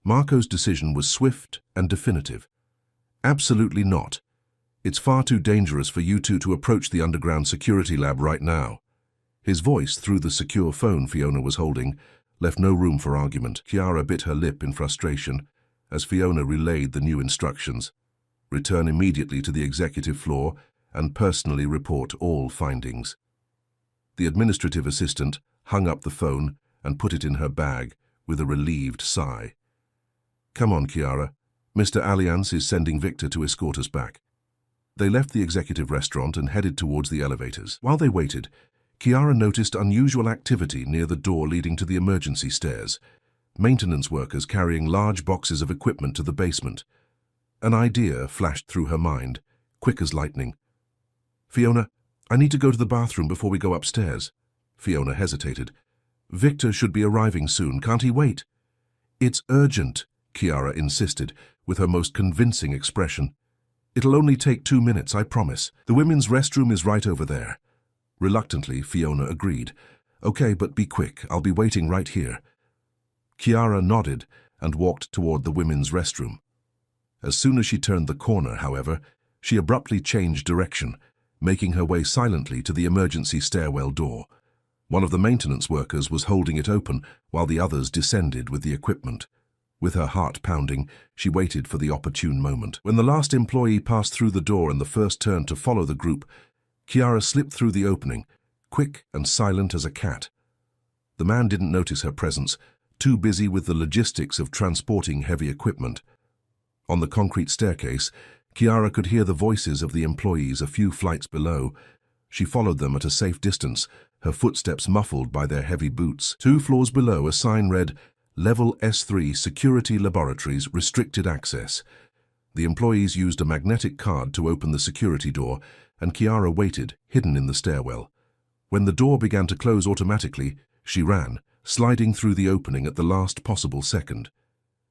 Marco's decision was swift and definitive. "Absolutely not. It's far too dangerous for you two to approach the underground security lab right now." His voice, through the secure phone Fiona was holding, left no room for argument. Chiara bit her lip in frustration as Fiona relayed the new instructions. Return immediately to the executive floor and personally report all findings. The administrative assistant hung up the phone and put it in her bag with a relieved sigh. "Come on, Chiara. Mr. Allianz is sending Victor to escort us back." They left the executive restaurant and headed towards the elevators. While they waited, Chiara noticed unusual activity near the door leading to the emergency stairs. Maintenance workers carrying large boxes of equipment to the basement. An idea flashed through her mind, quick as lightning. "Fiona, I need to go to the bathroom before we go upstairs." Fiona hesitated. "Victor should be arriving soon. Can't he wait?" "It's urgent," Chiara insisted, with her most convincing expression. "It'll only take 2 minutes, I promise. The women's restroom is right over there." Reluctantly, Fiona agreed. "Okay, but be quick. I'll be waiting right here." Chiara nodded and walked toward the women's restroom. As soon as she turned the corner, however, she abruptly changed direction, making her way silently to the emergency stairwell door. One of the maintenance workers was holding it open while the others descended with the equipment. With her heart pounding, she waited for the opportune moment. When the last employee passed through the door and the first turned to follow the group, Chiara slipped through the opening, quick and silent as a cat. The man didn't notice her presence, too busy with the logistics of transporting heavy equipment. On the concrete staircase, Chiara could hear the voices of the employees a few flights below. She followed them at a safe distance, her footsteps muffled by their heavy boots. 2 floors below, a sign read, "Level S3 Security Laboratories Restricted Access." The employees used a magnetic card to open the security door, and Chiara waited, hidden in the stairwell. When the door began to close automatically, she ran, sliding through the opening at the last possible second.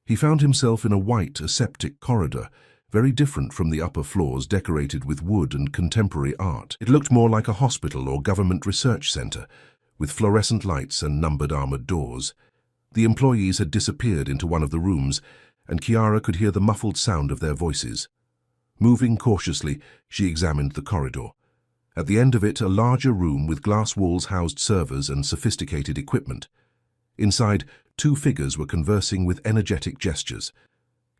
He found himself in a white, aseptic corridor, very different from the upper floors decorated with wood and contemporary art. It looked more like a hospital or government research center, with fluorescent lights and numbered armored doors. The employees had disappeared into one of the rooms, and Chiara could hear the muffled sound of their voices. Moving cautiously, she examined the corridor. At the end of it, a larger room with glass walls housed servers and sophisticated equipment. Inside, 2 figures were conversing with energetic gestures.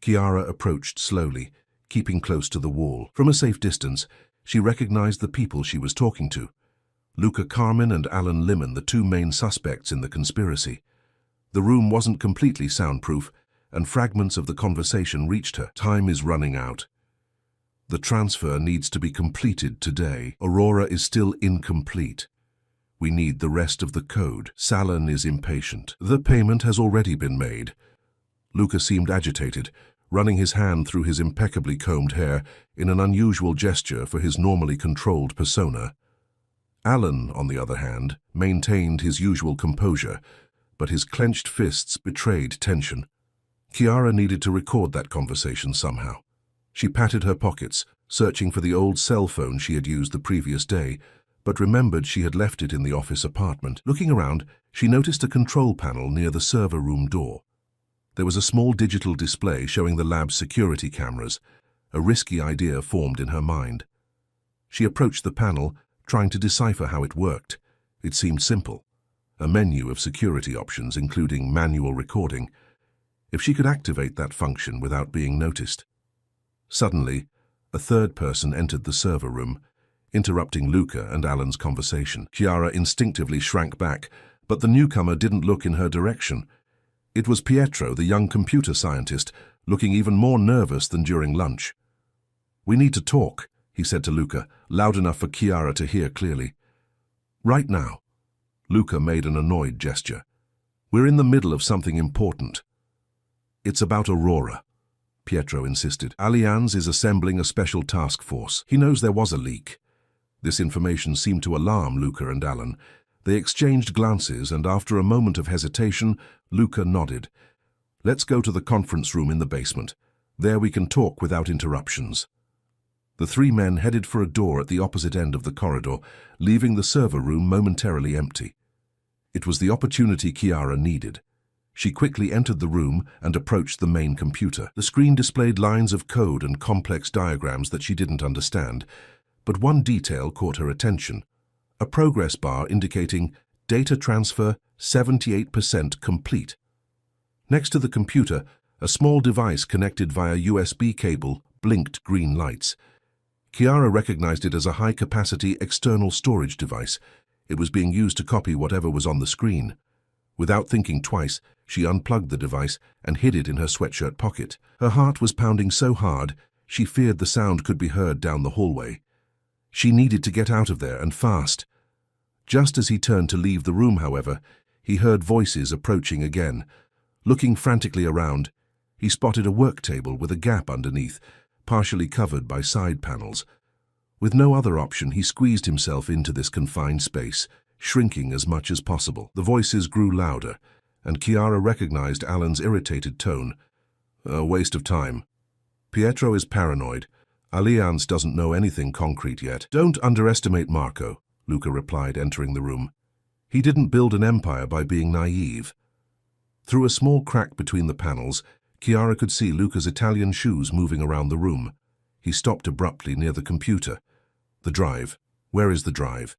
Chiara approached slowly, keeping close to the wall. From a safe distance, she recognized the people she was talking to. Luca Carmen and Alan Limon, the 2 main suspects in the conspiracy. The room wasn't completely soundproof, and fragments of the conversation reached her. "Time is running out. The transfer needs to be completed today. Aurora is still incomplete. We need the rest of the code. Salon is impatient. The payment has already been made." Luca seemed agitated, running his hand through his impeccably combed hair in an unusual gesture for his normally controlled persona. Alan, on the other hand, maintained his usual composure, but his clenched fists betrayed tension. Chiara needed to record that conversation somehow. She patted her pockets, searching for the old cell phone she had used the previous day, but remembered she had left it in the office apartment. Looking around, she noticed a control panel near the server room door. There was a small digital display showing the lab's security cameras. A risky idea formed in her mind. She approached the panel, trying to decipher how it worked. It seemed simple. A menu of security options, including manual recording. If she could activate that function without being noticed. Suddenly, a third person entered the server room, interrupting Luca and Alan's conversation. Chiara instinctively shrank back, but the newcomer didn't look in her direction. It was Pietro, the young computer scientist, looking even more nervous than during lunch. "We need to talk," he said to Luca, loud enough for Chiara to hear clearly. "Right now." Luca made an annoyed gesture. "We're in the middle of something important." "It's about Aurora," Pietro insisted. "Allianz is assembling a special task force. He knows there was a leak." This information seemed to alarm Luca and Alan. They exchanged glances, and after a moment of hesitation, Luca nodded. "Let's go to the conference room in the basement. There we can talk without interruptions." The 3 men headed for a door at the opposite end of the corridor, leaving the server room momentarily empty. It was the opportunity Chiara needed. She quickly entered the room and approached the main computer. The screen displayed lines of code and complex diagrams that she didn't understand, but one detail caught her attention. A progress bar indicating data transfer 78% complete. Next to the computer, a small device connected via USB cable blinked green lights. Chiara recognized it as a high-capacity external storage device. It was being used to copy whatever was on the screen. Without thinking twice, she unplugged the device and hid it in her sweatshirt pocket. Her heart was pounding so hard, she feared the sound could be heard down the hallway. She needed to get out of there, and fast. Just as he turned to leave the room, however, he heard voices approaching again. Looking frantically around, he spotted a work table with a gap underneath, partially covered by side panels. With no other option, he squeezed himself into this confined space, shrinking as much as possible. The voices grew louder, and Chiara recognized Alan's irritated tone. A waste of time. Pietro is paranoid. Allianz doesn't know anything concrete yet. Don't underestimate Marco, Luca replied, entering the room. He didn't build an empire by being naive. Through a small crack between the panels, Chiara could see Luca's Italian shoes moving around the room. He stopped abruptly near the computer. The drive. Where is the drive?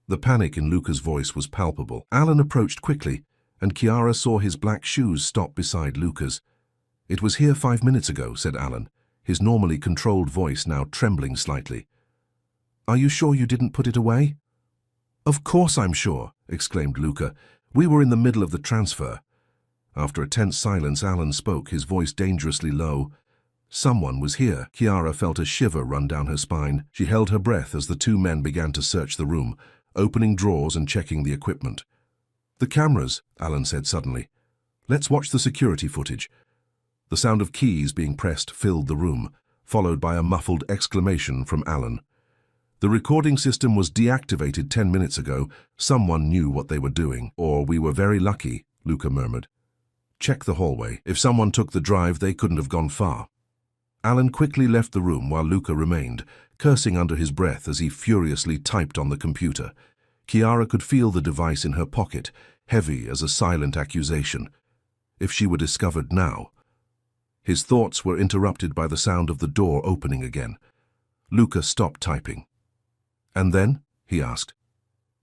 The panic in Luca's voice was palpable. Alan approached quickly, and Chiara saw his black shoes stop beside Luca's. It was here 5 minutes ago, said Alan, his normally controlled voice now trembling slightly. Are you sure you didn't put it away? Of course I'm sure, exclaimed Luca. We were in the middle of the transfer. After a tense silence, Alan spoke, his voice dangerously low. Someone was here. Chiara felt a shiver run down her spine. She held her breath as the two men began to search the room, opening drawers and checking the equipment. The cameras, Alan said suddenly. Let's watch the security footage. The sound of keys being pressed filled the room, followed by a muffled exclamation from Alan. The recording system was deactivated 10 minutes ago. Someone knew what they were doing. Or we were very lucky, Luca murmured. Check the hallway. If someone took the drive, they couldn't have gone far. Alan quickly left the room while Luca remained, cursing under his breath as he furiously typed on the computer. Chiara could feel the device in her pocket, heavy as a silent accusation. If she were discovered now. His thoughts were interrupted by the sound of the door opening again. Luca stopped typing. And then? He asked.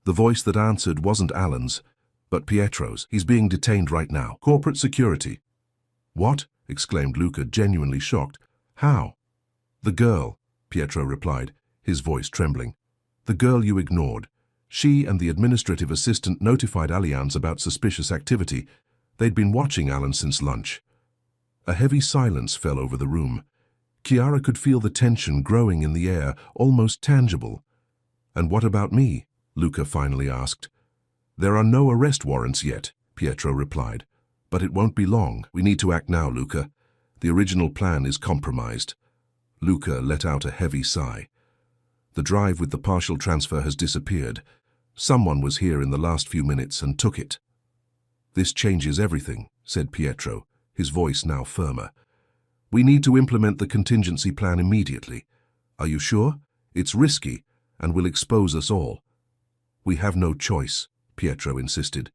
The voice that answered wasn't Alan's, but Pietro's. He's being detained right now. Corporate security. What? Exclaimed Luca, genuinely shocked. How? The girl, Pietro replied, his voice trembling. The girl you ignored. She and the administrative assistant notified Allianz about suspicious activity. They'd been watching Alan since lunch. A heavy silence fell over the room. Chiara could feel the tension growing in the air, almost tangible. And what about me? Luca finally asked. There are no arrest warrants yet, Pietro replied. But it won't be long. We need to act now, Luca. The original plan is compromised. Luca let out a heavy sigh. The drive with the partial transfer has disappeared. Someone was here in the last few minutes and took it. This changes everything, said Pietro, his voice now firmer. We need to implement the contingency plan immediately. Are you sure? It's risky and will expose us all. We have no choice, Pietro insisted.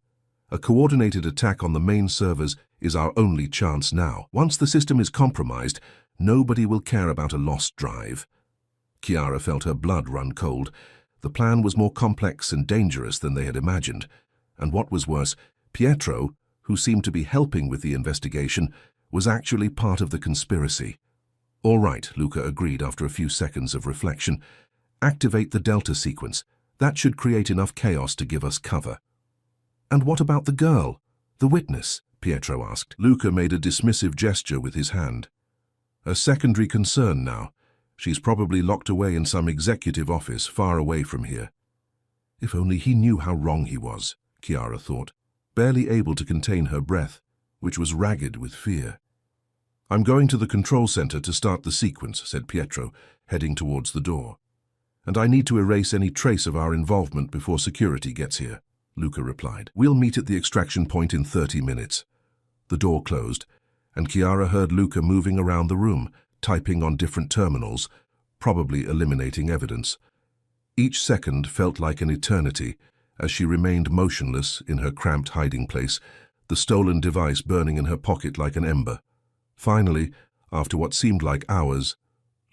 A coordinated attack on the main servers is our only chance now. Once the system is compromised, nobody will care about a lost drive. Chiara felt her blood run cold. The plan was more complex and dangerous than they had imagined. And what was worse, Pietro, who seemed to be helping with the investigation, was actually part of the conspiracy. All right, Luca agreed after a few seconds of reflection. Activate the Delta sequence. That should create enough chaos to give us cover. And what about the girl? The witness? Pietro asked. Luca made a dismissive gesture with his hand. A secondary concern now. She's probably locked away in some executive office far away from here. If only he knew how wrong he was, Chiara thought, barely able to contain her breath, which was ragged with fear. I'm going to the control center to start the sequence, said Pietro, heading towards the door. And I need to erase any trace of our involvement before security gets here, Luca replied. We'll meet at the extraction point in 30 minutes. The door closed, and Chiara heard Luca moving around the room, typing on different terminals, probably eliminating evidence. Each second felt like an eternity as she remained motionless in her cramped hiding place, the stolen device burning in her pocket like an ember. Finally, after what seemed like hours,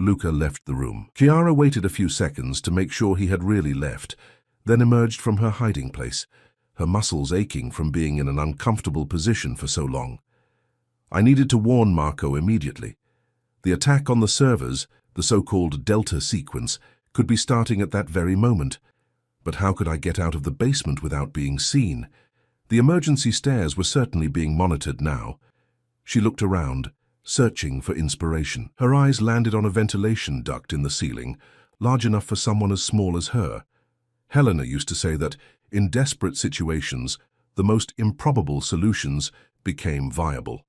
Luca left the room. Chiara waited a few seconds to make sure he had really left, then emerged from her hiding place, her muscles aching from being in an uncomfortable position for so long. I needed to warn Marco immediately. The attack on the servers, the so-called Delta sequence, could be starting at that very moment. But how could I get out of the basement without being seen? The emergency stairs were certainly being monitored now. She looked around, searching for inspiration. Her eyes landed on a ventilation duct in the ceiling, large enough for someone as small as her. Helena used to say that, in desperate situations, the most improbable solutions became viable.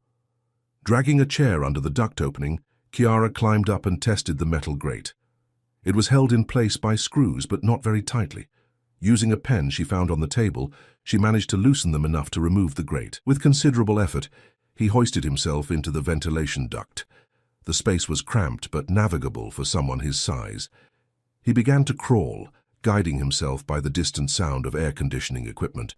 Dragging a chair under the duct opening, Chiara climbed up and tested the metal grate. It was held in place by screws, but not very tightly. Using a pen she found on the table, she managed to loosen them enough to remove the grate. With considerable effort, he hoisted himself into the ventilation duct. The space was cramped but navigable for someone his size. He began to crawl, guiding himself by the distant sound of air conditioning equipment.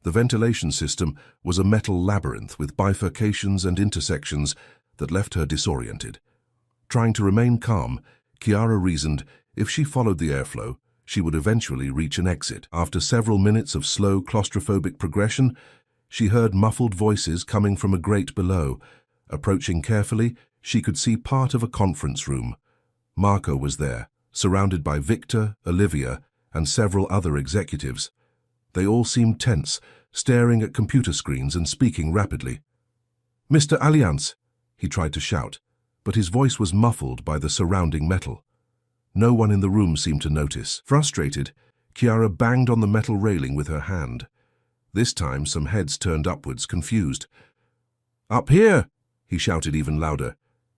The ventilation system was a metal labyrinth with bifurcations and intersections that left her disoriented. Trying to remain calm, Chiara reasoned if she followed the airflow, she would eventually reach an exit. After several minutes of slow, claustrophobic progression, she heard muffled voices coming from a grate below. Approaching carefully, she could see part of a conference room. Marco was there, surrounded by Victor, Olivia, and several other executives. They all seemed tense, staring at computer screens and speaking rapidly. "Mr. Allianz," he tried to shout, but his voice was muffled by the surrounding metal. No one in the room seemed to notice. Frustrated, Chiara banged on the metal railing with her hand. This time, some heads turned upwards, confused. "Up here!" he shouted even louder.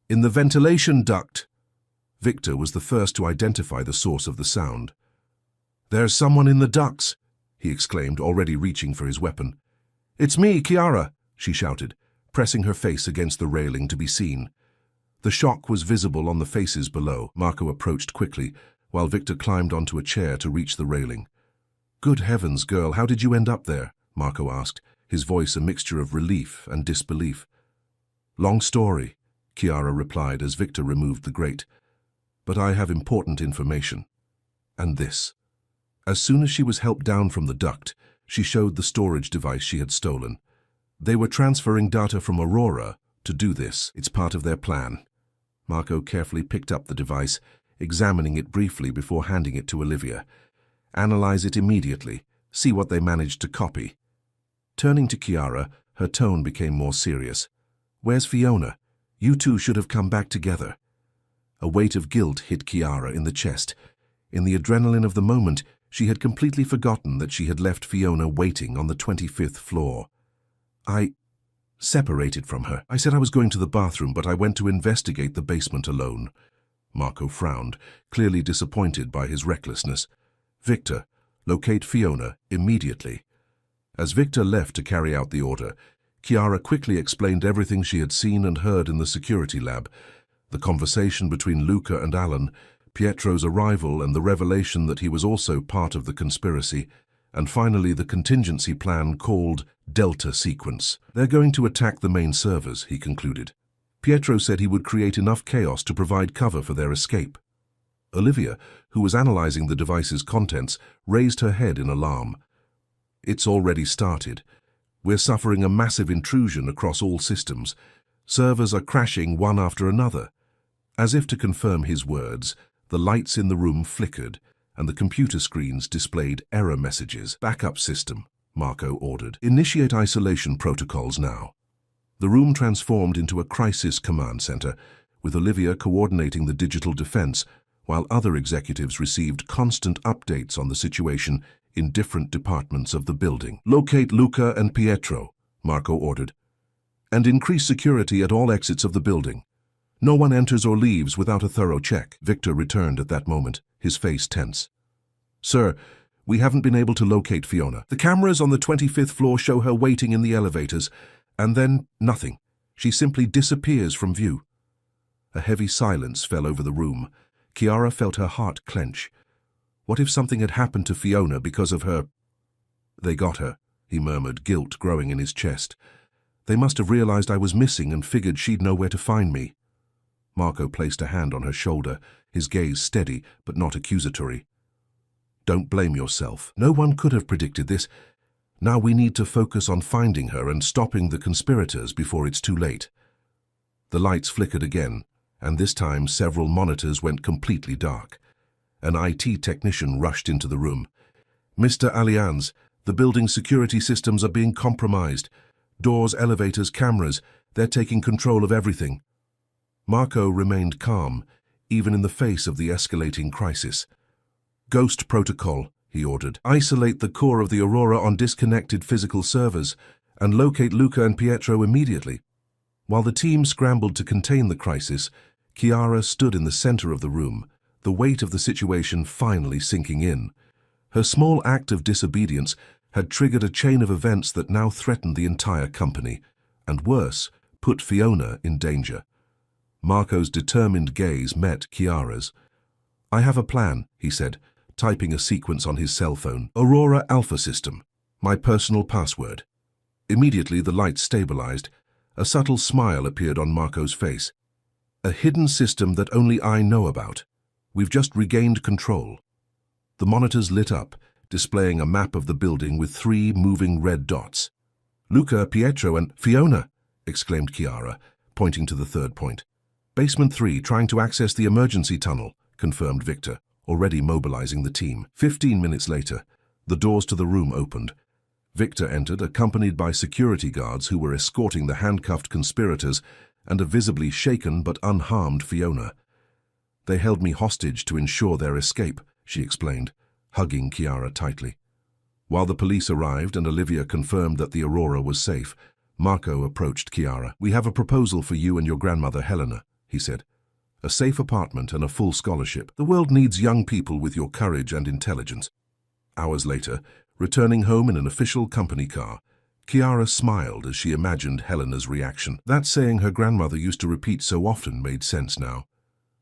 "In the ventilation duct!" Victor was the first to identify the source of the sound. "There's someone in the ducts!" he exclaimed, already reaching for his weapon. "It's me, Chiara!" she shouted, pressing her face against the railing to be seen. The shock was visible on the faces below. Marco approached quickly, while Victor climbed onto a chair to reach the railing. "Good heavens, girl, how did you end up there?" Marco asked, his voice a mixture of relief and disbelief. "Long story," Chiara replied as Victor removed the grate. "But I have important information. And this." As soon as she was helped down from the duct, she showed the storage device she had stolen. They were transferring data from Aurora to do this. It's part of their plan. Marco carefully picked up the device, examining it briefly before handing it to Olivia. "Analyze it immediately. See what they managed to copy." Turning to Chiara, her tone became more serious. "Where's Fiona? You two should have come back together." A weight of guilt hit Chiara in the chest. In the adrenaline of the moment, she had completely forgotten that she had left Fiona waiting on the 25th floor. "I separated from her. I said I was going to the bathroom, but I went to investigate the basement alone." Marco frowned, clearly disappointed by his recklessness. "Victor, locate Fiona immediately." As Victor left to carry out the order, Chiara quickly explained everything she had seen and heard in the security lab, the conversation between Luca and Alan, Pietro's arrival and the revelation that he was also part of the conspiracy, and finally the contingency plan called Delta Sequence. "They're going to attack the main servers," he concluded. Pietro said he would create enough chaos to provide cover for their escape. Olivia, who was analyzing the device's contents, raised her head in alarm. "It's already started. We're suffering a massive intrusion across all systems. Servers are crashing one after another." As if to confirm his words, the lights in the room flickered, and the computer screens displayed error messages. "Backup system," Marco ordered. "Initiate isolation protocols now." The room transformed into a crisis command center, with Olivia coordinating the digital defense, while other executives received constant updates on the situation in different departments of the building. "Locate Luca and Pietro," Marco ordered, "and increase security at all exits of the building. No one enters or leaves without a thorough check." Victor returned at that moment, his face tense. "Sir, we haven't been able to locate Fiona. The cameras on the 25th floor show her waiting in the elevators, and then nothing. She simply disappears from view." A heavy silence fell over the room. Chiara felt her heart clench. What if something had happened to Fiona because of her? "They got her," he murmured, guilt growing in his chest. "They must have realized I was missing and figured she'd know where to find me." Marco placed a hand on her shoulder, his gaze steady but not accusatory. "Don't blame yourself. No one could have predicted this. Now we need to focus on finding her and stopping the conspirators before it's too late." The lights flickered again, and this time several monitors went completely dark. An IT technician rushed into the room. "Mr. Allianz, The building's security systems are being compromised. Doors, elevators, cameras, they're taking control of everything. Marco remained calm, even in the face of the escalating crisis. Ghost protocol, he ordered. Isolate the core of the Aurora on disconnected physical servers and locate Luca and Pietro immediately. While the team scrambled to contain the crisis, Chiara stood in the center of the room, the weight of the situation finally sinking in. Her small act of disobedience had triggered a chain of events that now threatened the entire company, and worse, put Fiona in danger. Marco's determined gaze met Chiara's. "I have a plan," he said, typing a sequence on his cell phone. "Aurora Alpha System. My personal password." Immediately the lights stabilized. A subtle smile appeared on Marco's face. "A hidden system that only I know about. We've just regained control." The monitors lit up, displaying a map of the building with 3 moving red dots. "Luca, Pietro, and Fiona!" exclaimed Chiara, pointing to the third point. "Basement 3, trying to access the emergency tunnel," confirmed Victor, already mobilizing the team. 15 minutes later, the doors to the room opened. Victor entered, accompanied by security guards who were escorting the handcuffed conspirators and a visibly shaken but unharmed Fiona. "They held me hostage to ensure their escape," she explained, hugging Chiara tightly. While the police arrived and Olivia confirmed that the Aurora was safe, Marco approached Chiara. "We have a proposal for you and your grandmother Helena," he said. "A safe apartment and a full scholarship. The world needs young people with your courage and intelligence." Hours later, returning home in an official company car, Chiara smiled as she imagined Helena's reaction. That saying her grandmother used to repeat so often made sense now.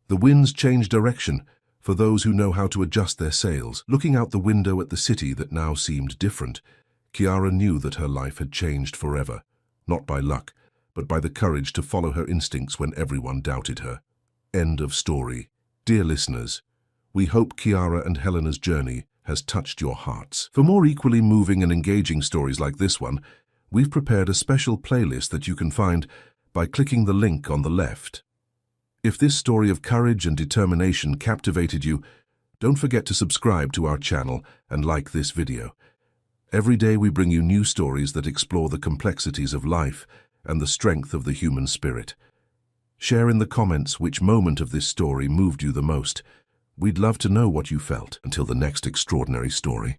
The winds change direction for those who know how to adjust their sails. Looking out the window at the city that now seemed different, Chiara knew that her life had changed forever, not by luck, but by the courage to follow her instincts when everyone doubted her. End of story. Dear listeners, we hope Chiara and Helena's journey has touched your hearts. For more equally moving and engaging stories like this one, we've prepared a special playlist that you can find by clicking the link on the left. If this story of courage and determination captivated you, don't forget to subscribe to our channel and like this video. Every day we bring you new stories that explore the complexities of life and the strength of the human spirit. Share in the comments which moment of this story moved you the most. We'd love to know what you felt. Until the next extraordinary story.